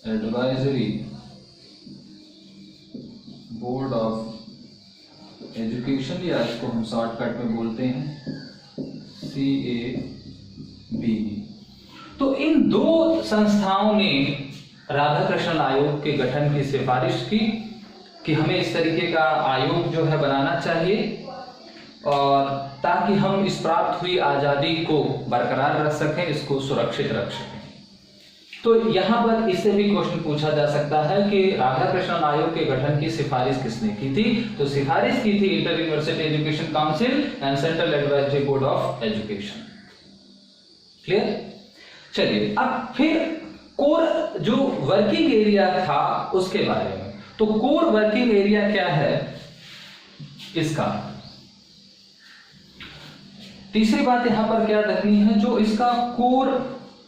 advisory board of education, या इसको हम शॉर्टकट में बोलते हैं CAB। तो इन दो संस्थाओं ने राधा कृष्णन आयोग के गठन की सिफारिश की कि हमें इस तरीके का आयोग जो है बनाना चाहिए, और ताकि हम इस प्राप्त हुई आजादी को बरकरार रख सकें, इसको सुरक्षित रख सकें। तो यहाँ पर इससे भी क्वेश्चन पूछा जा सकता है कि राधा कृष्णन आयोग के गठन की सिफारिश किसने की थी? तो सिफारिश की थी inter university education council and central advisory board of education. Clear? चलिए अब फिर कोर जो वर्किंग एरिया था उसके बारे में। तो कोर वर्किंग एरिया क्या है इसका? तीसरी बात यहां पर क्या रखनी है, जो इसका कोर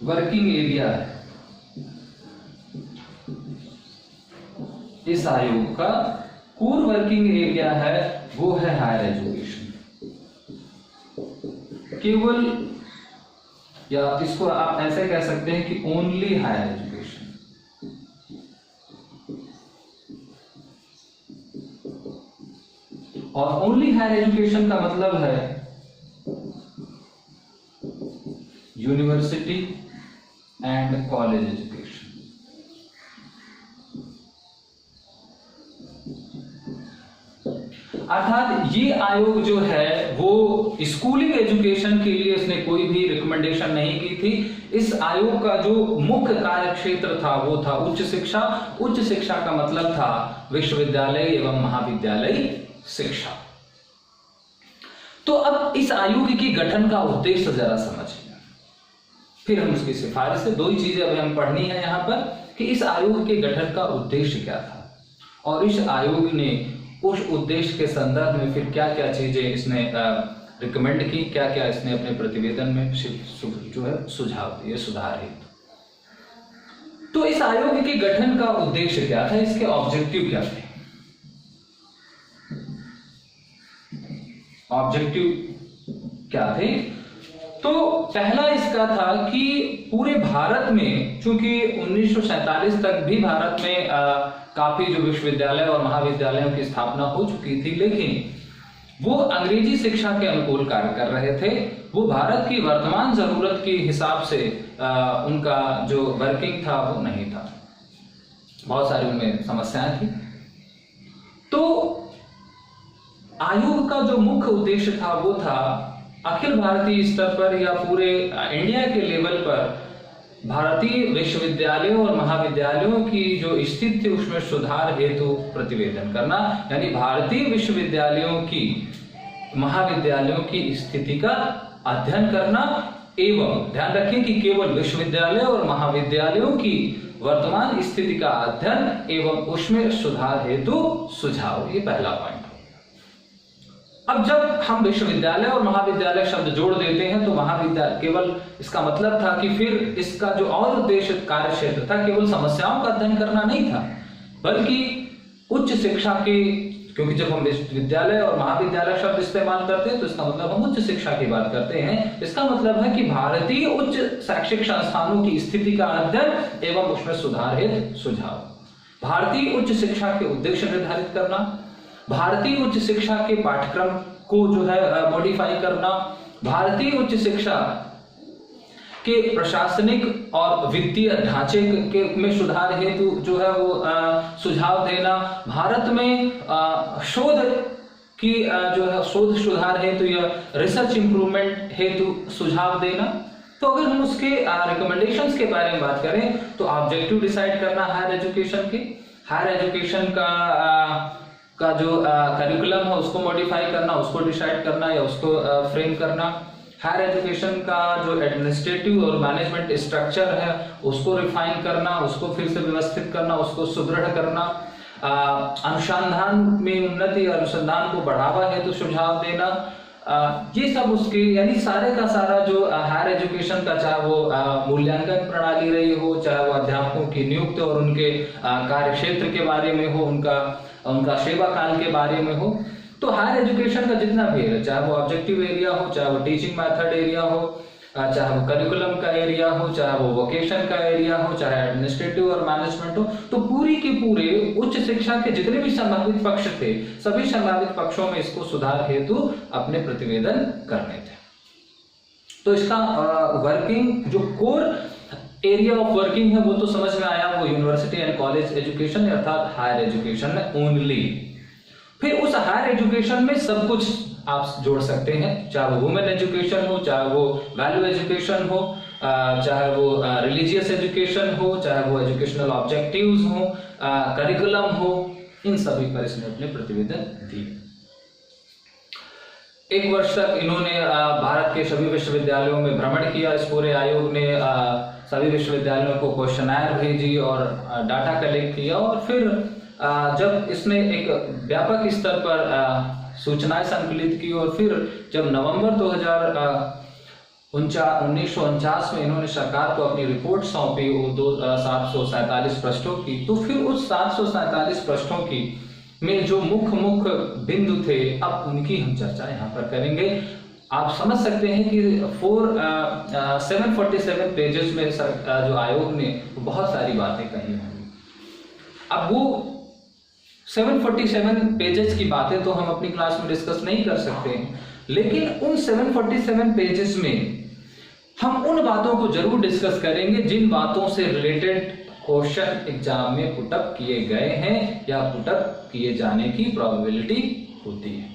वर्किंग एरिया है इस आयोग का, कोर वर्किंग एरिया है वो है हायर एजुकेशन। केवल, या इसको आप ऐसे कह सकते हैं कि ओनली हायर एजुकेशन। और ओनली हायर एजुकेशन का मतलब है यूनिवर्सिटी एंड कॉलेज एजुकेशन। अर्थात ये आयोग जो है वो स्कूलिंग एजुकेशन के लिए इसने कोई भी रिकमेंडेशन नहीं की थी। इस आयोग का जो मुख्य कार्य क्षेत्र था वो था उच्च शिक्षा। उच्च शिक्षा का मतलब था विश्वविद्यालय एवं महाविद्यालय शिक्षा। तो अब इस आयोग की गठन का उद्देश्य जरा समझिए, फिर हम उसकी सिफारिश से। दो ही चीजें अभी हम पढ़नी है यहां पर कि इस आयोग के गठन का उद्देश्य क्या था और इस आयोग ने उस उद्देश्य के संदर्भ में फिर क्या क्या चीजें इसने रिकमेंड की, क्या क्या इसने अपने प्रतिवेदन में जो है सुझाव दिए सुधार हेतु। तो इस आयोग के गठन का उद्देश्य क्या था, इसके ऑब्जेक्टिव क्या थे? ऑब्जेक्टिव क्या थे? तो पहला इसका था कि पूरे भारत में, चूंकि 1947 तक भी भारत में काफी जो विश्वविद्यालय और महाविद्यालयों की स्थापना हो चुकी थी, लेकिन वो अंग्रेजी शिक्षा के अनुकूल कार्य कर रहे थे। वो भारत की वर्तमान जरूरत के हिसाब से उनका जो वर्किंग था वो नहीं था, बहुत सारी उनमें समस्याएं थी। तो आयोग का जो मुख्य उद्देश्य था वो था अखिल भारतीय स्तर पर या पूरे इंडिया के लेवल पर भारतीय विश्वविद्यालयों और महाविद्यालयों की जो स्थिति थी उसमें सुधार हेतु प्रतिवेदन करना, यानी भारतीय विश्वविद्यालयों की महाविद्यालयों की स्थिति का अध्ययन करना एवं ध्यान रखें कि केवल विश्वविद्यालय और महाविद्यालयों की वर्तमान स्थिति का अध्ययन एवं उसमें सुधार हेतु सुझाव, ये पहला पॉइंट। अब जब हम विश्वविद्यालय और महाविद्यालय शब्द जोड़ देते हैं तो महाविद्यालय केवल इसका मतलब था कि फिर इसका जो और उद्देश्य कार्य क्षेत्र था केवल समस्याओं का अध्ययन करना नहीं था, बल्कि उच्च शिक्षा के, क्योंकि जब हम विश्वविद्यालय और महाविद्यालय शब्द इस्तेमाल करते हैं तो इसका मतलब हम उच्च शिक्षा की बात करते हैं। इसका मतलब है कि भारतीय उच्च शैक्षिक संस्थानों की स्थिति का अध्ययन एवं उसमें सुधार हेतु सुझाव। भारतीय उच्च शिक्षा के उद्देश्य निर्धारित करना, भारतीय उच्च शिक्षा के पाठ्यक्रम को जो है मॉडिफाई करना, भारतीय उच्च शिक्षा के प्रशासनिक और वित्तीय ढांचे के में सुधार हेतु जो है वो सुझाव देना, भारत में शोध की जो है शोध सुधार हेतु या रिसर्च इंप्रूवमेंट हेतु सुझाव देना। तो अगर हम उसके रिकमेंडेशंस के बारे में बात करें तो ऑब्जेक्टिव डिसाइड करना हायर एजुकेशन के, हायर एजुकेशन का जो करिकुलम है उसको मॉडिफाई करना, उसको डिसाइड करना या उसको फ्रेम करना, हायर एजुकेशन का जो एडमिनिस्ट्रेटिव और मैनेजमेंट स्ट्रक्चर है उसको रिफाइन करना, उसको फिर से व्यवस्थित करना, उसको सुदृढ़ करना, अनुसंधान में उन्नति, अनुसंधान को बढ़ावा हेतु सुझाव देना, ये सब उसके यानी सारे का सारा जो हायर एजुकेशन का, चाहे वो मूल्यांकन प्रणाली रही हो, चाहे वो अध्यापकों की नियुक्ति और उनके कार्य क्षेत्र के बारे में हो, उनका सेवा काल के बारे में हो, तो हायर एजुकेशन का जितना भी है, चाहे वो ऑब्जेक्टिव एरिया हो, चाहे वो टीचिंग मेथड एरिया हो, चाहे वो करिकुलम का एरिया हो, चाहे वो वोकेशन का एरिया हो, चाहे एडमिनिस्ट्रेटिव और मैनेजमेंट हो, तो पूरी के पूरे उच्च शिक्षा के जितने भी संभावित पक्ष थे सभी संभावित पक्षों में इसको सुधार हेतु अपने प्रतिवेदन करने थे। तो इसका वर्किंग जो कोर एरिया ऑफ वर्किंग है वो तो समझ में आया, वो यूनिवर्सिटी एंड कॉलेज एजुकेशन अर्थात हायर एजुकेशन ओनली। फिर उस हायर एजुकेशन में सब कुछ आप जोड़ सकते हैं, चाहे वो वुमेन एजुकेशन हो, चाहे वो वैल्यू एजुकेशन हो, चाहे वो रिलीजियस एजुकेशन हो, चाहे वो एजुकेशनल ऑब्जेक्टिव्स हो, करिकुलम हो, इन सभी पर इसने अपने प्रतिवेदन दिए। 1 वर्ष तक इन्होंने भारत के सभी विश्वविद्यालयों में भ्रमण किया। इस पूरे आयोग ने सभी विश्वविद्यालयों को क्वेश्चनर भेजी और डाटा कलेक्ट किया, और फिर जब इसने एक व्यापक स्तर पर सूचनाएं संकलित की और फिर जब नवंबर 1949 में इन्होंने सरकार को अपनी रिपोर्ट सौंपी 747 पृष्ठों की, तो फिर उस 747 पृष्ठों की में जो मुख्य बिंदु थे अब उनकी हम चर्चा यहाँ पर करेंगे। आप समझ सकते हैं कि 747 पेजेस में जो आयोग ने बहुत सारी बातें कही होंगी। अब वो 747 पेजेस की बातें तो हम अपनी क्लास में डिस्कस नहीं कर सकते हैं, लेकिन उन 747 पेजेस में हम उन बातों को जरूर डिस्कस करेंगे जिन बातों से रिलेटेड क्वेश्चन एग्जाम में पुटअप किए गए हैं या पुटअप किए जाने की प्रोबेबिलिटी होती है।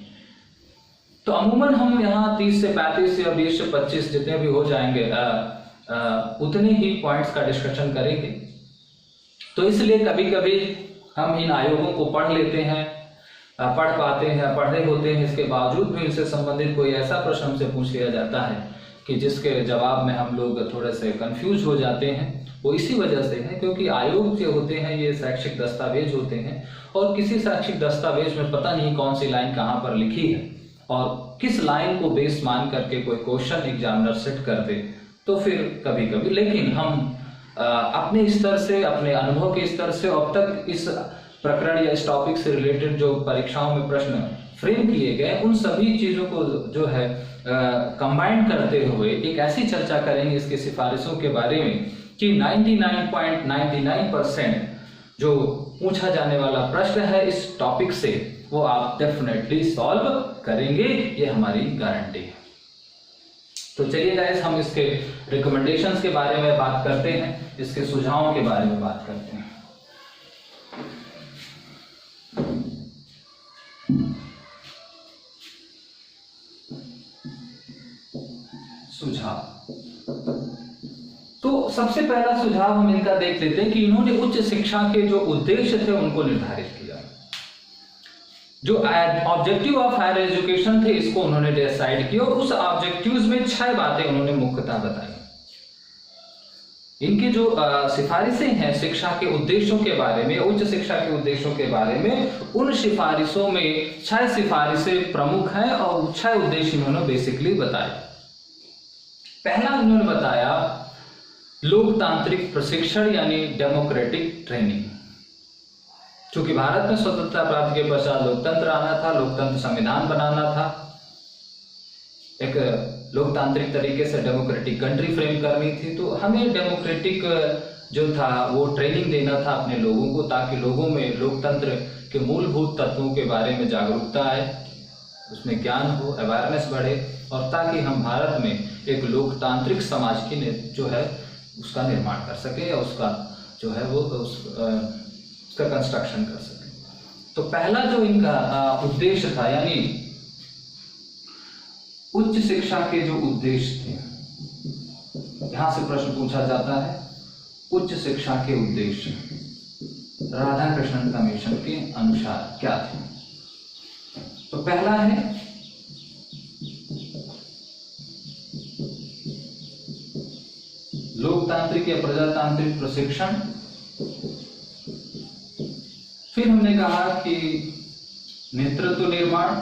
तो अमूमन हम यहाँ 30 से 35 या 20 से 25 जितने भी हो जाएंगे उतने ही पॉइंट्स का डिस्कशन करेंगे। तो इसलिए कभी कभी हम इन आयोगों को पढ़ लेते हैं, पढ़ पाते हैं, पढ़े होते हैं, इसके बावजूद भी इनसे संबंधित कोई ऐसा प्रश्न हमसे पूछ लिया जाता है कि जिसके जवाब में हम लोग थोड़े से कंफ्यूज हो जाते हैं। वो इसी वजह से है क्योंकि आयोग जो होते हैं ये शैक्षिक दस्तावेज होते हैं, और किसी शैक्षिक दस्तावेज में पता नहीं कौन सी लाइन कहाँ पर लिखी है और किस लाइन को बेस मान करके कोई क्वेश्चन एग्जामिनर सेट कर दे, तो फिर कभी कभी, लेकिन हम अपने स्तर से, अपने अनुभव के स्तर से अब तक इस प्रकरण या इस टॉपिक से रिलेटेड जो परीक्षाओं में प्रश्न फ्रेम किए गए उन सभी चीजों को जो है कंबाइन करते हुए एक ऐसी चर्चा करेंगे इसकी सिफारिशों के बारे में कि 99.99% जो पूछा जाने वाला प्रश्न है इस टॉपिक से वो आप डेफिनेटली सॉल्व करेंगे, ये हमारी गारंटी है। तो चलिए गाइस, हम इसके रिकमेंडेशंस के बारे में बात करते हैं, इसके सुझावों के बारे में बात करते हैं। सुझाव, तो सबसे पहला सुझाव हम इनका देख लेते हैं कि इन्होंने उच्च शिक्षा के जो उद्देश्य थे उनको निर्धारित किया। जो ऑब्जेक्टिव ऑफ हायर एजुकेशन थे इसको उन्होंने डिसाइड किया और उस ऑब्जेक्टिव्स में 6 बातें उन्होंने मुख्यतः बताई। इनकी जो सिफारिशें हैं शिक्षा के उद्देश्यों के बारे में, उच्च शिक्षा के उद्देश्यों के बारे में, उन सिफारिशों में 6 सिफारिशें प्रमुख हैं और 6 उद्देश्य इन्होंने बेसिकली बताए। पहला उन्होंने बताया लोकतांत्रिक प्रशिक्षण यानी डेमोक्रेटिक ट्रेनिंग। चूंकि भारत में स्वतंत्रता प्राप्ति के पश्चात लोकतंत्र आना था, लोकतंत्र संविधान बनाना था, एक लोकतांत्रिक तरीके से डेमोक्रेटिक कंट्री फ्रेम करनी थी, तो हमें डेमोक्रेटिक जो था वो ट्रेनिंग देना था अपने लोगों को, ताकि लोगों में लोकतंत्र के मूलभूत तत्वों के बारे में जागरूकता आए, उसमें ज्ञान हो, अवेयरनेस बढ़े, और ताकि हम भारत में एक लोकतांत्रिक समाज की जो है उसका निर्माण कर सके या उसका जो है वो उसका कंस्ट्रक्शन कर सके। तो पहला जो इनका उद्देश्य था, यानी उच्च शिक्षा के जो उद्देश्य थे, यहां से प्रश्न पूछा जाता है उच्च शिक्षा के उद्देश्य राधाकृष्णन कमीशन के अनुसार क्या थे। तो पहला है लोकतांत्रिक या प्रजातांत्रिक प्रशिक्षण। फिर हमने कहा कि नेतृत्व निर्माण,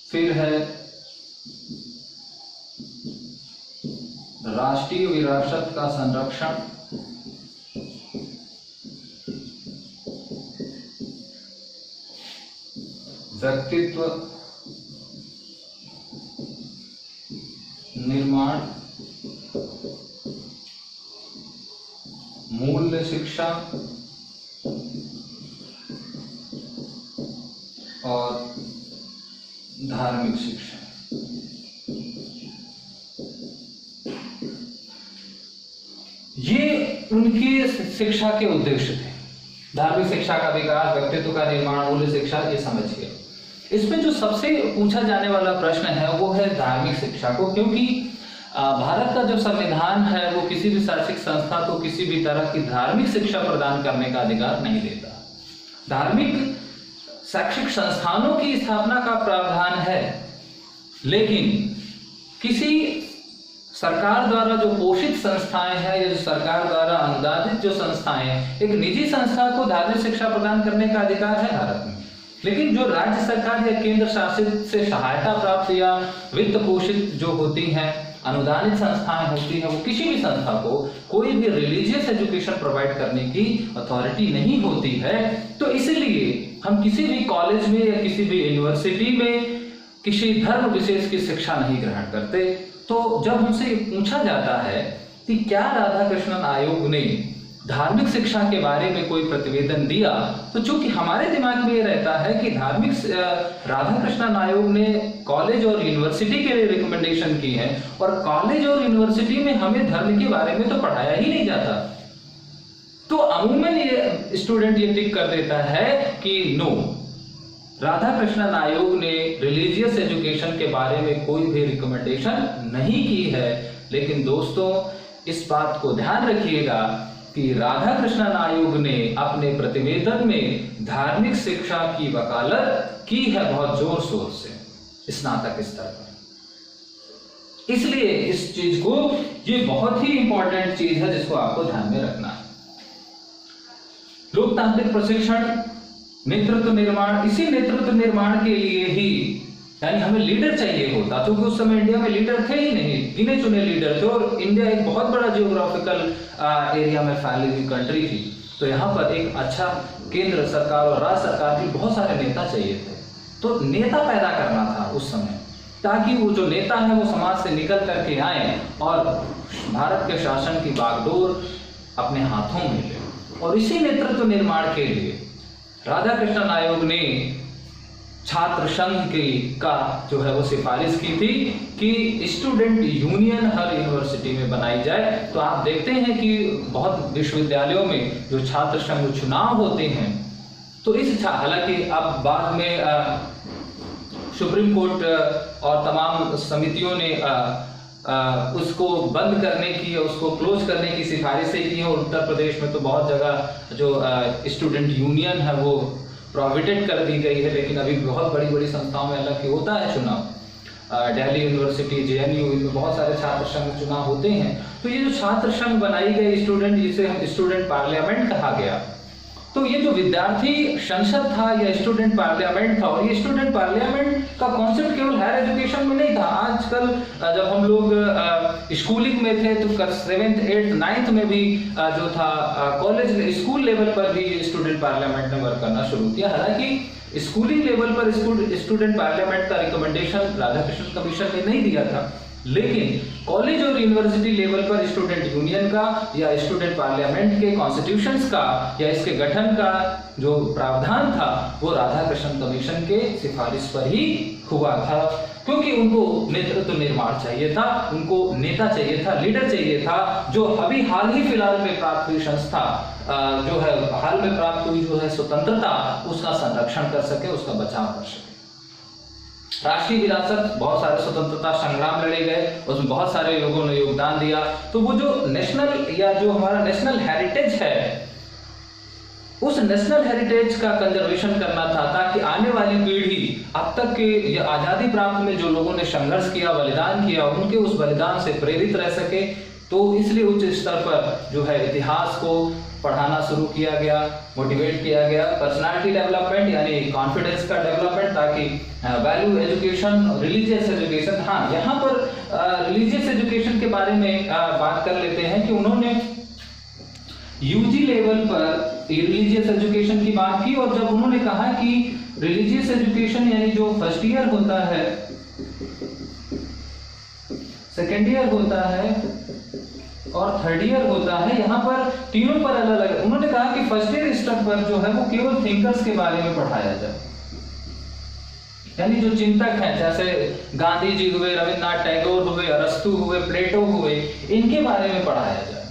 फिर है राष्ट्रीय विरासत का संरक्षण, व्यक्तित्व निर्माण, मूल्य शिक्षा और धार्मिक शिक्षा। ये उनकी शिक्षा के उद्देश्य थे। धार्मिक शिक्षा का विकास, व्यक्तित्व का निर्माण, मूल्य शिक्षा, ये समझिए। इसमें जो सबसे पूछा जाने वाला प्रश्न है वो है धार्मिक शिक्षा को, क्योंकि भारत का जो संविधान है वो किसी भी शैक्षिक संस्था को किसी भी तरह की धार्मिक शिक्षा प्रदान करने का अधिकार नहीं देता। धार्मिक शैक्षिक संस्थानों की स्थापना का प्रावधान है, लेकिन किसी सरकार द्वारा जो पोषित संस्थाएं हैं या जो सरकार द्वारा अनुदानित जो संस्थाएं हैं, एक निजी संस्था को धार्मिक शिक्षा प्रदान करने का अधिकार है भारत में। लेकिन जो राज्य सरकार या केंद्र शासित से सहायता प्राप्त या वित्त पोषित जो होती हैं, अनुदानित संस्थाएं होती हैं, वो किसी भी संस्था को कोई भी रिलीजियस एजुकेशन प्रोवाइड करने की अथॉरिटी नहीं होती है। तो इसलिए हम किसी भी कॉलेज में या किसी भी यूनिवर्सिटी में किसी धर्म विशेष की शिक्षा नहीं ग्रहण करते। तो जब हमसे पूछा जाता है कि क्या राधाकृष्णन आयोग ने धार्मिक शिक्षा के बारे में कोई प्रतिवेदन दिया, तो चूंकि हमारे दिमाग में ये रहता है कि धार्मिक राधाकृष्णन आयोग ने कॉलेज और यूनिवर्सिटी के लिए रिकमेंडेशन की है, और कॉलेज और यूनिवर्सिटी में हमें धर्म के बारे में तो पढ़ाया ही नहीं जाता। तो अमूमन ये स्टूडेंट ये टिक कर देता है कि नो, राधाकृष्णन आयोग ने रिलीजियस एजुकेशन के बारे में कोई भी रिकमेंडेशन नहीं की है। लेकिन दोस्तों, इस बात को ध्यान रखिएगा कि राधाकृष्णन आयोग ने अपने प्रतिवेदन में धार्मिक शिक्षा की वकालत की है बहुत जोर शोर से, स्नातक स्तर पर। इसलिए इस चीज को, ये बहुत ही इंपॉर्टेंट चीज है जिसको आपको ध्यान में रखना है। लोकतांत्रिक प्रशिक्षण, नेतृत्व निर्माण, इसी नेतृत्व निर्माण के लिए ही, यानी हमें लीडर चाहिए होता, क्योंकि उस समय इंडिया में लीडर थे ही नहीं, गिने चुने लीडर थे, और इंडिया एक बहुत बड़ा जियोग्राफिकल एरिया में फैली हुई कंट्री थी। तो यहाँ पर एक अच्छा केंद्र सरकार और राज्य सरकार के बहुत सारे नेता चाहिए थे। तो नेता पैदा करना था उस समय। ताकि वो जो नेता है वो समाज से निकल करके आए और भारत के शासन की बागडोर अपने हाथों में ले। और इसी नेतृत्व निर्माण के लिए राधाकृष्णन आयोग ने छात्र संघ का जो है वो सिफारिश की थी कि स्टूडेंट यूनियन हर यूनिवर्सिटी में बनाई जाए। तो आप देखते हैं कि बहुत विश्वविद्यालयों में जो छात्र संघ चुनाव होते हैं, तो इस हालांकि अब बाद में सुप्रीम कोर्ट और तमाम समितियों ने उसको बंद करने की, उसको क्लोज करने की सिफारिशें की हैं। उत्तर प्रदेश में तो बहुत जगह जो स्टूडेंट यूनियन है वो प्रोहिबिटेड कर दी गई है, लेकिन अभी बहुत बड़ी बड़ी संस्थाओं में हालांकि होता है चुनाव। दिल्ली यूनिवर्सिटी, JNU, इनमें बहुत सारे छात्र संघ चुनाव होते हैं। तो ये जो छात्र संघ बनाई गई स्टूडेंट, जिसे हम स्टूडेंट पार्लियामेंट कहा गया, तो ये जो विद्यार्थी संसद था या स्टूडेंट पार्लियामेंट था, और ये स्टूडेंट पार्लियामेंट का कॉन्सेप्ट केवल हायर एजुकेशन में नहीं था। आजकल जब हम लोग स्कूलिंग में थे तो 7th, 8th, 9th में भी जो था कॉलेज स्कूल लेवल पर भी स्टूडेंट पार्लियामेंट ने वर्क करना शुरू किया। हालांकि स्कूलिंग लेवल पर स्टूडेंट पार्लियामेंट का रिकमेंडेशन राधाकृष्णन कमीशन ने नहीं दिया था, लेकिन कॉलेज और यूनिवर्सिटी लेवल पर स्टूडेंट यूनियन का या स्टूडेंट पार्लियामेंट के कॉन्स्टिट्यूशंस का या इसके गठन का जो प्रावधान था वो राधाकृष्णन कमीशन के सिफारिश पर ही हुआ था, क्योंकि उनको नेतृत्व निर्माण चाहिए था, उनको नेता चाहिए था, लीडर चाहिए था, जो अभी हाल ही फिलहाल में प्राप्त हुई संस्था जो है हाल में प्राप्त हुई जो है स्वतंत्रता, उसका संरक्षण कर सके, उसका बचाव कर सके। राष्ट्रीय विरासत, बहुत सारे स्वतंत्रता संग्राम लड़े गए, उसमें बहुत सारे लोगों ने योगदान दिया। तो वो जो नेशनल या जो हमारा नेशनल हेरिटेज है, उस नेशनल हेरिटेज का कंजर्वेशन करना था, ताकि आने वाली पीढ़ी अब तक के आजादी प्राप्त में जो लोगों ने संघर्ष किया, बलिदान किया, उनके उस बलिदान से प्रेरित रह सके। तो इसलिए उच्च स्तर पर जो है इतिहास को पढ़ाना शुरू किया गया, मोटिवेट किया गया। पर्सनालिटी डेवलपमेंट यानी कॉन्फिडेंस का डेवलपमेंट, ताकि वैल्यू एजुकेशन, रिलीजियस एजुकेशन। हाँ, यहाँ पर रिलीजियस एजुकेशन के बारे में बात कर लेते हैं कि उन्होंने यूजी लेवल पर रिलीजियस एजुकेशन की बात की, और जब उन्होंने कहा कि रिलीजियस एजुकेशन यानी जो फर्स्ट ईयर होता है, सेकेंड ईयर होता है और थर्ड ईयर होता है, यहाँ पर तीनों पर अलग अलग। उन्होंने कहा कि फर्स्ट ईयर स्तर पर जो है वो केवल थिंकर्स के बारे में पढ़ाया जाए, यानी जो चिंतक हैं, जैसे गांधी जी हुए, रविन्द्रनाथ टैगोर हुए, अरस्तु हुए, प्लेटो हुए, इनके बारे में पढ़ाया जाए।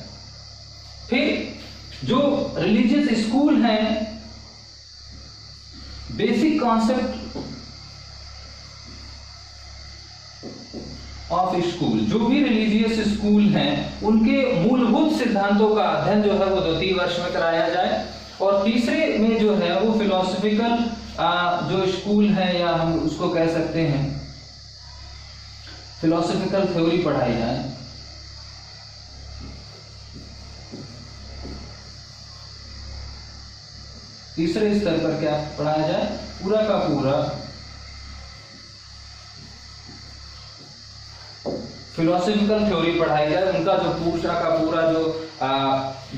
फिर जो रिलीजियस स्कूल हैं, बेसिक कॉन्सेप्ट ऑफ स्कूल, जो भी रिलीजियस स्कूल हैं उनके मूलभूत सिद्धांतों का अध्ययन जो है वो 2-3 वर्ष में कराया जाए। और तीसरे में जो है वो फिलोसफिकल जो स्कूल है, या हम उसको कह सकते हैं फिलोसफिकल थ्योरी पढ़ाई जाए। तीसरे स्तर पर क्या पढ़ाया जाए, पूरा का पूरा फिलोसफिकल थ्योरी पढ़ाई जाए। उनका जो पूरा का पूरा जो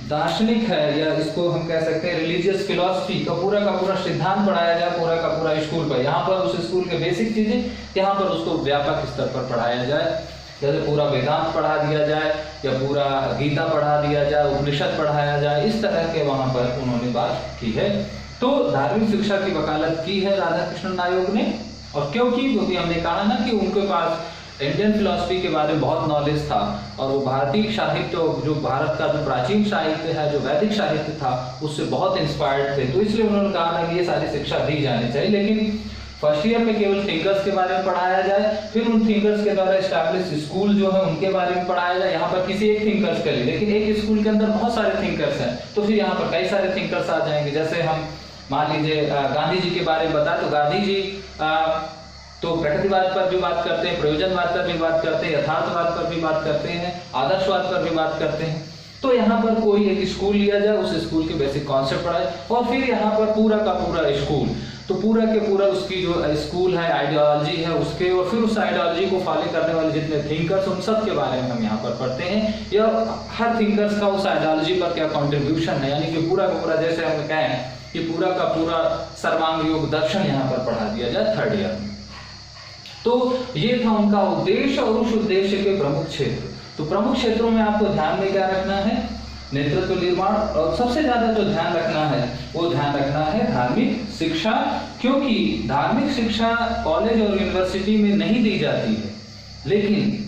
दार्शनिक है, या इसको हम कह सकते हैं रिलीजियस फिलॉसफी का पूरा सिद्धांत पढ़ाया जाए पूरा का पूरा स्कूल पर। यहाँ पर उस स्कूल के बेसिक चीजें, यहाँ पर उसको व्यापक स्तर पर पढ़ाया जाए। जैसे पूरा वेदांत पढ़ा दिया जाए, या पूरा गीता पढ़ा दिया जाए, उपनिषद पढ़ाया जाए, इस तरह के वहां पर उन्होंने बात की है। तो धार्मिक शिक्षा की वकालत की है राधाकृष्णन आयोग ने। और क्योंकि हमने कहा ना कि उनके पास इंडियन फिलॉसफी के बारे में बहुत नॉलेज था, और वो भारतीय साहित्य, जो भारत का जो प्राचीन साहित्य है, जो वैदिक साहित्य था, उससे बहुत इंस्पायर्ड थे। तो इसलिए उन्होंने कहा ना कि ये सारी शिक्षा दी जानी चाहिए, लेकिन फर्स्ट ईयर में केवल थिंकर्स के बारे में पढ़ाया जाए। फिर उन थिंकर्स के द्वारा एस्टैब्लिश स्कूल जो है उनके बारे में पढ़ाया जाए। यहाँ पर किसी एक थिंकर्स के लिए, लेकिन एक स्कूल के अंदर बहुत सारे थिंकर्स हैं, तो फिर यहाँ पर कई सारे थिंकर्स आ जाएंगे। जैसे हम मान लीजिए गांधी जी के बारे में बताएं, तो गांधी जी तो प्रकृतिवाद पर भी बात करते हैं, प्रयोजनवाद पर भी बात करते हैं, यथार्थवाद पर भी बात करते हैं, आदर्शवाद पर भी बात करते हैं। तो यहाँ पर कोई एक स्कूल लिया जाए, उस स्कूल के बेसिक कॉन्सेप्ट पढ़ाए, और फिर यहाँ पर पूरा का पूरा स्कूल, तो पूरा के पूरा उसकी जो स्कूल है, आइडियोलॉजी है उसके, और फिर उस आइडियोलॉजी को फॉलो करने वाले जितने थिंकर्स, उन सब के बारे में हम यहाँ पर पढ़ते हैं, या हर थिंकर्स का उस आइडियोलॉजी पर क्या कॉन्ट्रीब्यूशन है, यानी कि पूरा का पूरा, जैसे हम कहें कि पूरा का पूरा सर्वांग योग दर्शन यहाँ पर पढ़ा दिया जाए थर्ड ईयर में। तो ये था उनका उद्देश्य और उस उद्देश्य के प्रमुख क्षेत्र। तो प्रमुख क्षेत्रों में आपको ध्यान में क्या रखना है, नेतृत्व निर्माण, और सबसे ज्यादा जो ध्यान रखना है वो ध्यान रखना है धार्मिक शिक्षा, क्योंकि धार्मिक शिक्षा कॉलेज और यूनिवर्सिटी में नहीं दी जाती है, लेकिन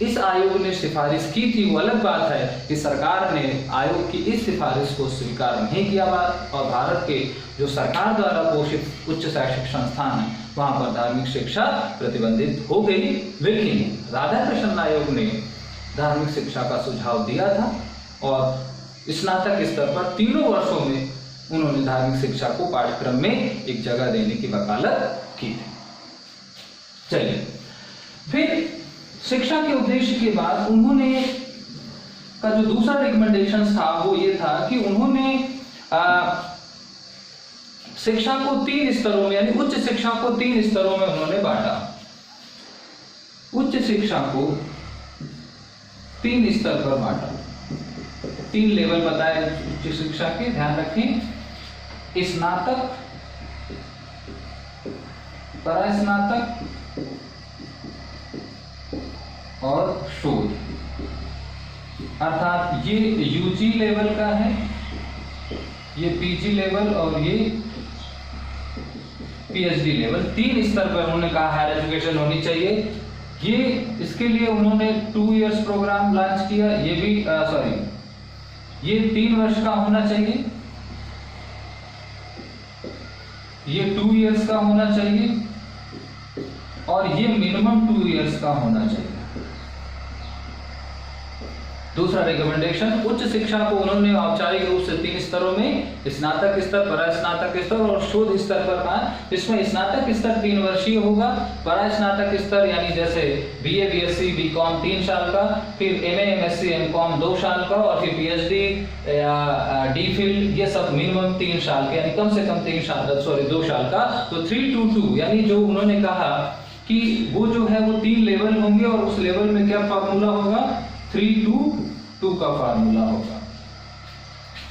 इस आयोग ने सिफारिश की थी। वो अलग बात है कि सरकार ने आयोग की इस सिफारिश को स्वीकार नहीं किया और भारत के जो सरकार द्वारा पोषित उच्च शैक्षिक संस्थान है वहां पर धार्मिक शिक्षा प्रतिबंधित हो गई। लेकिन राधाकृष्णन आयोग ने धार्मिक शिक्षा का सुझाव दिया था और स्नातक स्तर पर तीनों वर्षों में उन्होंने धार्मिक शिक्षा को पाठ्यक्रम में एक जगह देने की वकालत की थी। चलिए, फिर शिक्षा के उद्देश्य के बाद उन्होंने का जो दूसरा रिकमेंडेशन था वो ये था कि उन्होंने शिक्षा को 3 स्तरों में, यानी उच्च शिक्षा को 3 स्तरों में उन्होंने बांटा। उच्च शिक्षा को 3 स्तर पर बांटा, 3 लेवल बताए उच्च शिक्षा के, ध्यान रखें, स्नातक, परास्नातक और शोध। अर्थात ये यूजी लेवल का है, ये पीजी लेवल और ये पीएचडी लेवल। 3 स्तर पर उन्होंने कहा हायर एजुकेशन होनी चाहिए। ये इसके लिए उन्होंने 2 इयर्स प्रोग्राम लॉन्च किया। ये भी ये 3 वर्ष का होना चाहिए, ये 2 इयर्स का होना चाहिए और ये मिनिमम 2 इयर्स का होना चाहिए। दूसरा रिकमेंडेशन, उच्च शिक्षा को उन्होंने औपचारिक रूप से 3 स्तरों में, स्नातक स्तर, परास्नातक स्तर और शोध स्तर पर कहा। इसमें स्नातक स्तर 3 वर्षीय होगा, परास्नातक स्तर यानी जैसे बीए, बीएससी, बीकॉम 3 साल का, फिर एमए, एमएससी, एमकॉम 2 साल का और फिर पीएचडी या डीफिल, ये सब मिनिमम 3 साल के, यानी कम से कम 2 साल का। तो 322 यानी जो उन्होंने कहा कि वो जो है वो 3 लेवल होंगे और उस लेवल में क्या फार्मूला होगा, 322 का फार्मूला होगा।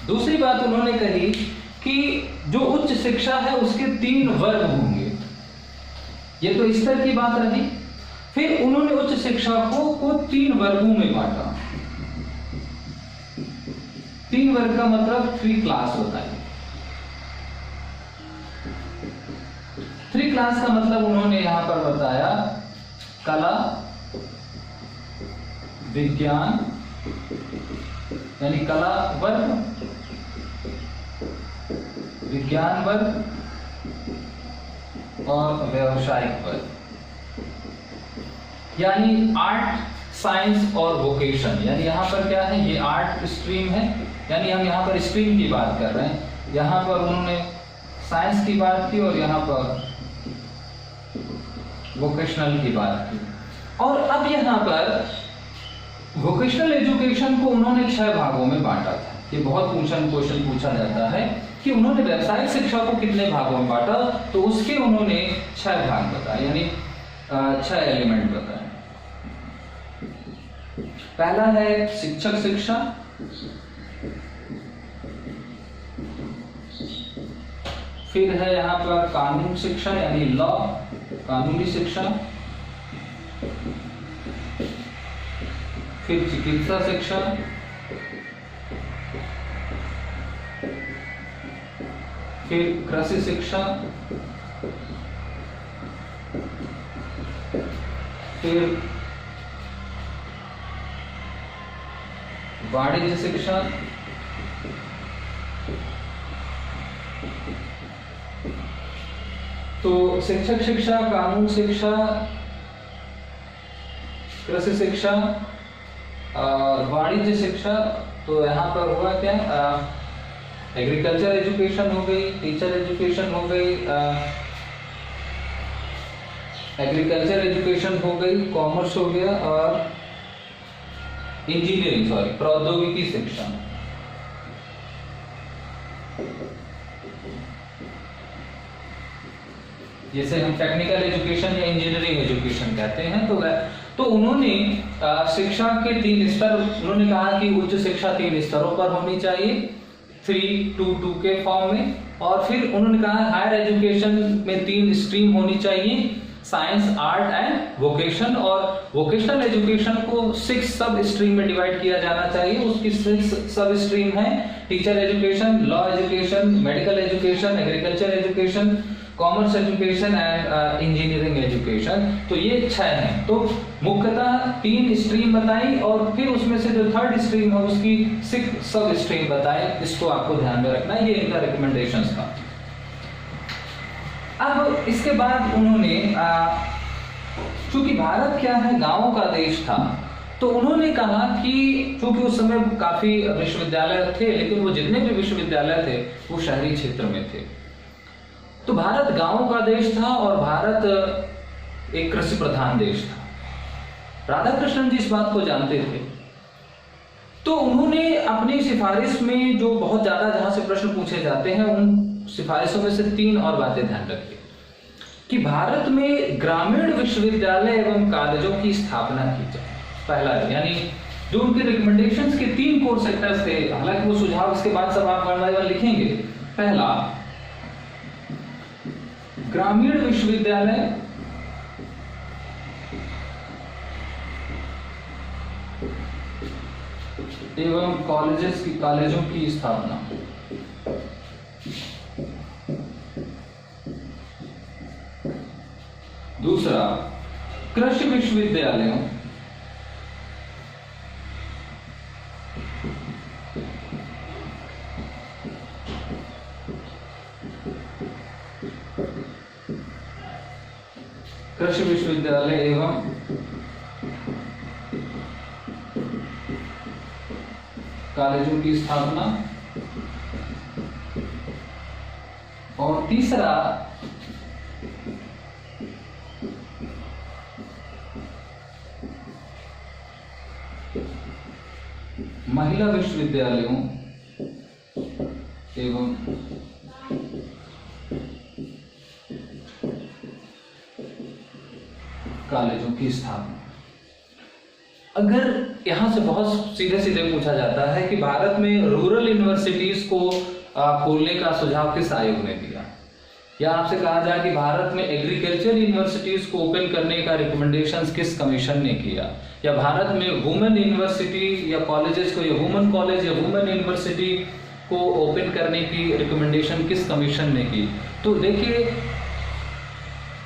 दूसरी बात उन्होंने कही कि जो उच्च शिक्षा है उसके 3 वर्ग होंगे। ये तो स्तर की बात रही। फिर उन्होंने उच्च शिक्षा को 3 वर्गों में बांटा। 3 वर्ग का मतलब 3 क्लास होता है। 3 क्लास का मतलब उन्होंने यहां पर बताया कला, विज्ञान यानी कला वर्ग, विज्ञान वर्ग और व्यावसायिक वर्ग, यानी आर्ट, साइंस और वोकेशन। यानी यहां पर क्या है, ये आर्ट स्ट्रीम है, यानी हम यहां पर स्ट्रीम की बात कर रहे हैं। यहां पर उन्होंने साइंस की बात की और यहां पर वोकेशनल की बात की। और अब यहां पर वोकेशनल एजुकेशन को उन्होंने 6 भागों में बांटा था। ये बहुत क्वेश्चन पूछा जाता है कि उन्होंने व्यावसायिक शिक्षा को कितने भागों में बांटा, तो उसके उन्होंने 6 भाग बताए, यानी 6 एलिमेंट बताए। पहला है शिक्षक शिक्षा, फिर है यहाँ पर कानून शिक्षा यानी लॉ, कानूनी शिक्षा, फिर चिकित्सा शिक्षा, फिर कृषि शिक्षा, फिर वाणिज्य शिक्षा, तो शिक्षक शिक्षा, कानून शिक्षा, कृषि शिक्षा और वाणिज्य शिक्षा। तो यहाँ पर हुआ क्या, एग्रीकल्चर एजुकेशन हो गई, टीचर एजुकेशन हो गई, एग्रीकल्चर एजुकेशन हो गई, कॉमर्स हो गया और इंजीनियरिंग प्रौद्योगिकी शिक्षा। जैसे हम टेक्निकल एजुकेशन या इंजीनियरिंग एजुकेशन कहते हैं। तो उन्होंने शिक्षा के 3 स्तर, उन्होंने कहा कि उच्च शिक्षा 3 स्तरों पर होनी चाहिए, 322 के फॉर्म में। और फिर उन्होंने कहा हायर एजुकेशन में 3 स्ट्रीम होनी चाहिए, साइंस, आर्ट एंड वोकेशन, और वोकेशनल एजुकेशन को 6 सब स्ट्रीम में डिवाइड किया जाना चाहिए। उसकी 6 सब स्ट्रीम है, teacher education, law education, medical education, agriculture education, commerce education and engineering education. तो ये 6 हैं। तो मुख्यतः 3 स्ट्रीम बताई और फिर उसमें से जो थर्ड स्ट्रीम है उसकी 6 सब स्ट्रीम बताए। इसको आपको ध्यान में रखना है, ये इनका रिकमेंडेशंस था। अब इसके बाद उन्होंने चूंकि भारत क्या है, गांवों का देश था, तो उन्होंने कहा कि चूंकि उस समय काफी विश्वविद्यालय थे, लेकिन वो जितने भी विश्वविद्यालय थे वो शहरी क्षेत्र में थे। तो भारत गांवों का देश था और भारत एक कृषि प्रधान देश था। राधाकृष्णन जी इस बात को जानते थे। तो उन्होंने अपनी सिफारिश में जो बहुत ज्यादा जहां से प्रश्न पूछे जाते हैं, उन सिफारिशों में से 3 और बातें ध्यान रखिए कि भारत में ग्रामीण विश्वविद्यालय एवं कॉलेजों की स्थापना की जाए। पहला, यानी जो उनके रिकमेंडेशंस के 3 कोर सेक्टर्स थे, हालांकि वो सुझाव इसके बाद सब आप वन बाय वन लिखेंगे। पहला, ग्रामीण विश्वविद्यालय एवं कॉलेजों की स्थापना। दूसरा, कृषि विश्वविद्यालयों एवं कॉलेजों की स्थापना। और तीसरा, महिला विश्वविद्यालयों एवं कॉलेजों की स्थापना। अगर यहां से बहुत सीधे सीधे पूछा जाता है कि भारत में रूरल यूनिवर्सिटीज को खोलने का सुझाव किस आयोग ने दिया, या आपसे कहा जाए कि भारत में एग्रीकल्चर यूनिवर्सिटीज को ओपन करने का रिकमेंडेशंस किस कमीशन ने किया, या भारत में वुमेन यूनिवर्सिटी या कॉलेजेस को, या वुमेन कॉलेज या वुमेन यूनिवर्सिटी को ओपन करने की रिकमेंडेशन किस कमीशन ने की। तो देखिए,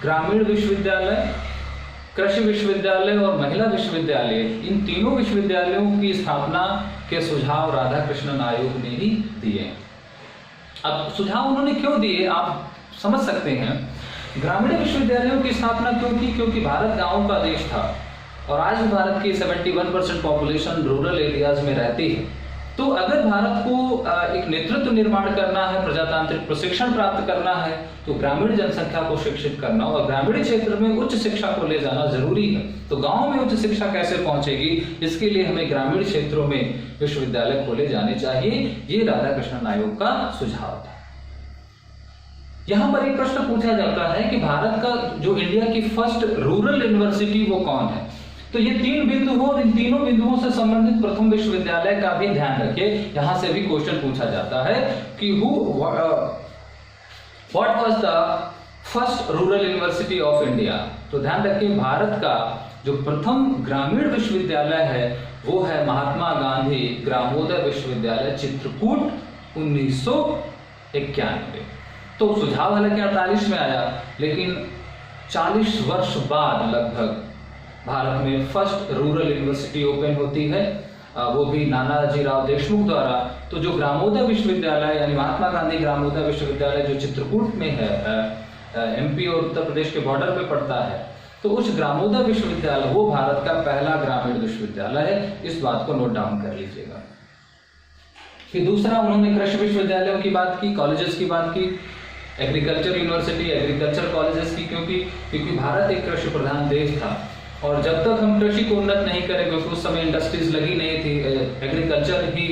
ग्रामीण विश्वविद्यालय, कृषि विश्वविद्यालय और महिला विश्वविद्यालय, इन तीनों विश्वविद्यालयों की स्थापना के सुझाव राधाकृष्णन आयोग ने ही दिए। अब सुझाव उन्होंने क्यों दिए आप समझ सकते हैं। ग्रामीण विश्वविद्यालयों की स्थापना क्यों की? क्योंकि भारत गांवों का देश था और आज भी भारत की 71% पॉपुलेशन रूरल एरियाज में रहती है। तो अगर भारत को एक नेतृत्व निर्माण करना है, प्रजातांत्रिक प्रशिक्षण प्राप्त करना है, तो ग्रामीण जनसंख्या को शिक्षित करना और ग्रामीण क्षेत्र में उच्च शिक्षा को ले जाना जरूरी है। तो गांव में उच्च शिक्षा कैसे पहुंचेगी, इसके लिए हमें ग्रामीण क्षेत्रों में विश्वविद्यालय खोले जाने चाहिए। ये राधाकृष्णन आयोग का सुझाव था। यहां पर एक प्रश्न पूछा जाता है कि भारत का जो इंडिया की फर्स्ट रूरल यूनिवर्सिटी वो कौन है। तो ये 3 बिंदु हो और इन तीनों बिंदुओं से संबंधित प्रथम विश्वविद्यालय का भी ध्यान रखिए। यहां से भी क्वेश्चन पूछा जाता है कि what was the first rural university of India. तो ध्यान रखिए, भारत का जो प्रथम ग्रामीण विश्वविद्यालय है वो है महात्मा गांधी ग्रामोदय विश्वविद्यालय चित्रकूट 1991। तो सुझाव हालांकि 48 में आया, लेकिन 40 वर्ष बाद लगभग भारत में फर्स्ट रूरल यूनिवर्सिटी ओपन होती है, वो भी नानाजी राव देशमुख द्वारा। तो जो ग्रामोदय विश्वविद्यालय यानी महात्मा गांधी ग्रामोदय विश्वविद्यालय जो चित्रकूट में है, एमपी और उत्तर प्रदेश के बॉर्डर पे पड़ता है, तो उस ग्रामोदय विश्वविद्यालय वो भारत का पहला ग्रामीण विश्वविद्यालय है। इस बात को नोट डाउन कर लीजिएगा। फिर दूसरा, उन्होंने कृषि विश्वविद्यालयों की बात की, कॉलेजेस की बात की, एग्रीकल्चर यूनिवर्सिटी, एग्रीकल्चर कॉलेजेस की, क्योंकि भारत एक कृषि प्रधान देश था और जब तक हम कृषि को उन्नत नहीं करेंगे, उस समय इंडस्ट्रीज लगी नहीं थी, एग्रीकल्चर ही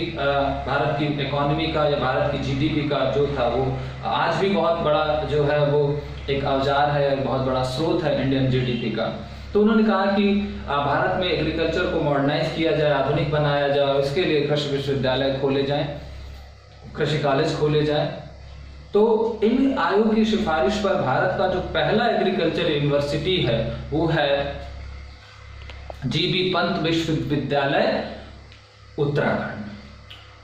भारत की इकोनॉमी का या भारत की जीडीपी का जो था वो आज भी बहुत बड़ा जो है वो एक औजार है, बहुत बड़ा स्रोत है इंडियन जीडीपी का। तो उन्होंने कहा कि भारत में एग्रीकल्चर को मॉडर्नाइज किया जाए, आधुनिक बनाया जाए, इसके लिए कृषि विश्वविद्यालय खोले जाएं, कृषि कॉलेज खोले जाएं। तो इन आयोग की सिफारिश पर भारत का जो पहला एग्रीकल्चर यूनिवर्सिटी है वो है जीबी पंत विश्वविद्यालय उत्तराखंड।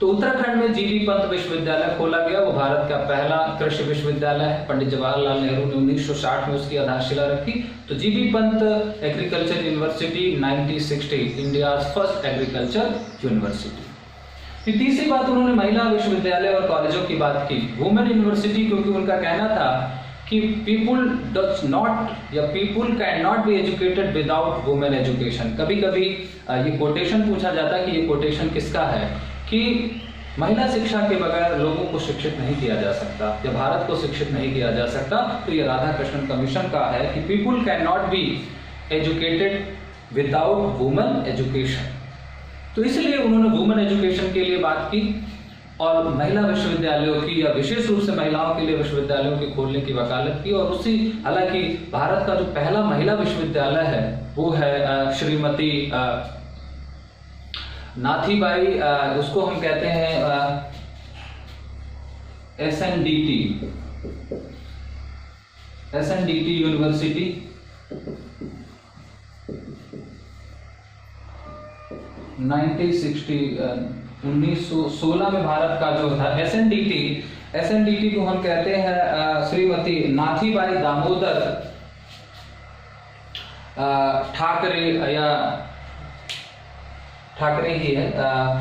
तो उत्तराखंड में जीबी पंत विश्वविद्यालय खोला गया, वो भारत का पहला कृषि विश्वविद्यालय है। पंडित जवाहरलाल नेहरू ने 1960 में उसकी आधारशिला रखी। तो GB Pant agriculture university 1960 India first agriculture university. तीसरी बात, उन्होंने महिला विश्वविद्यालय और कॉलेजों की बात की, वुमेन यूनिवर्सिटी, क्योंकि उनका कहना था कि पीपुल डज नॉट या people can not be educated without women education. कभी कभी ये कोटेशन पूछा जाता है कि ये कोटेशन किसका है, कि महिला शिक्षा के बगैर लोगों को शिक्षित नहीं किया जा सकता या भारत को शिक्षित नहीं किया जा सकता। तो ये राधाकृष्णन कमीशन का है कि people can not be educated without women education. तो इसलिए उन्होंने वुमेन एजुकेशन के लिए बात की और महिला विश्वविद्यालयों की या विशेष रूप से महिलाओं के लिए विश्वविद्यालयों के खोलने की वकालत की। और उसी, हालांकि भारत का जो पहला महिला विश्वविद्यालय है वो है श्रीमती नाथीबाई, उसको हम कहते हैं एसएनडीटी यूनिवर्सिटी। 1916 में भारत का जो था एसएनडीटी को हम कहते हैं श्रीमती नाथीबाई दामोदर ठाकरे ही है।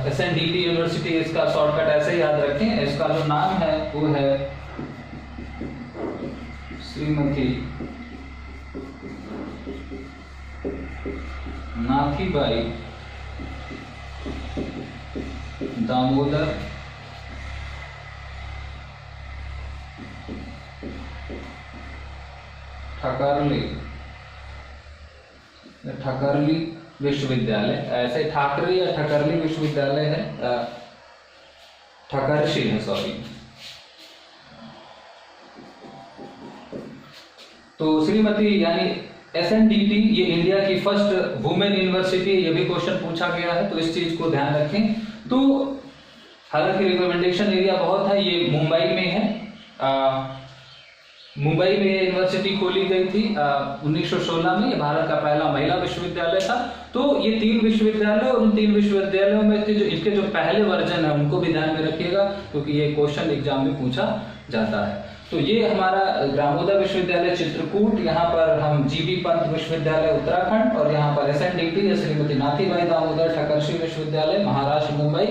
एसएनडीटी यूनिवर्सिटी, इसका शॉर्टकट ऐसे याद रखें, इसका जो नाम है वो है श्रीमती नाथीबाई दामोदर ठकरली विश्वविद्यालय, ऐसे ठाकरे या ठकरली विश्वविद्यालय है, ठकरशी है, सॉरी। तो श्रीमती यानी एसएनडीटी, ये इंडिया की फर्स्ट वुमेन यूनिवर्सिटी, ये भी क्वेश्चन पूछा गया है, तो इस चीज को ध्यान रखें। तो हालांकि रिकमेंडेशन एरिया बहुत है, ये मुंबई में है। मुंबई में ये यूनिवर्सिटी खोली गई थी 1916 में। ये भारत का पहला महिला विश्वविद्यालय था। तो ये 3 विश्वविद्यालय, और उन 3 विश्वविद्यालयों में जो इनके जो पहले वर्जन है उनको भी ध्यान में रखिएगा, क्योंकि ये क्वेश्चन एग्जाम में पूछा जाता है। तो ये हमारा ग्रामोदय विश्वविद्यालय चित्रकूट, यहाँ पर हम जीबी पंत विश्वविद्यालय उत्तराखंड, और यहाँ पर एसएनडीटी या श्रीमती नाथीबाई दामोदर ठकरशी विश्वविद्यालय महाराष्ट्र मुंबई।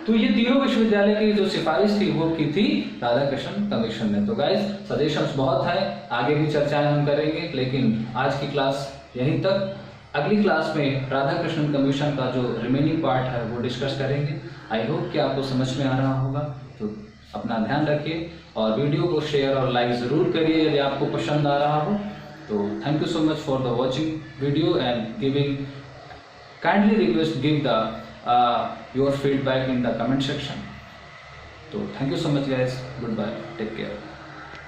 तो ये तीनों विश्वविद्यालय की जो सिफारिश थी वो की थी राधाकृष्णन कमीशन ने। तो गाइस, सजेशंस बहुत है, आगे भी चर्चाएं हम करेंगे, लेकिन आज की क्लास यहीं तक। अगली क्लास में राधाकृष्णन कमीशन का जो रिमेनिंग पार्ट है वो डिस्कस करेंगे। आई होप कि आपको समझ में आ रहा होगा। तो अपना ध्यान रखिए और वीडियो को शेयर और लाइक ज़रूर करिए यदि आपको पसंद आ रहा हो। तो thank you so much for the watching video and giving, kindly request give the your feedback in the comment section. So thank you so much guys, goodbye, take care.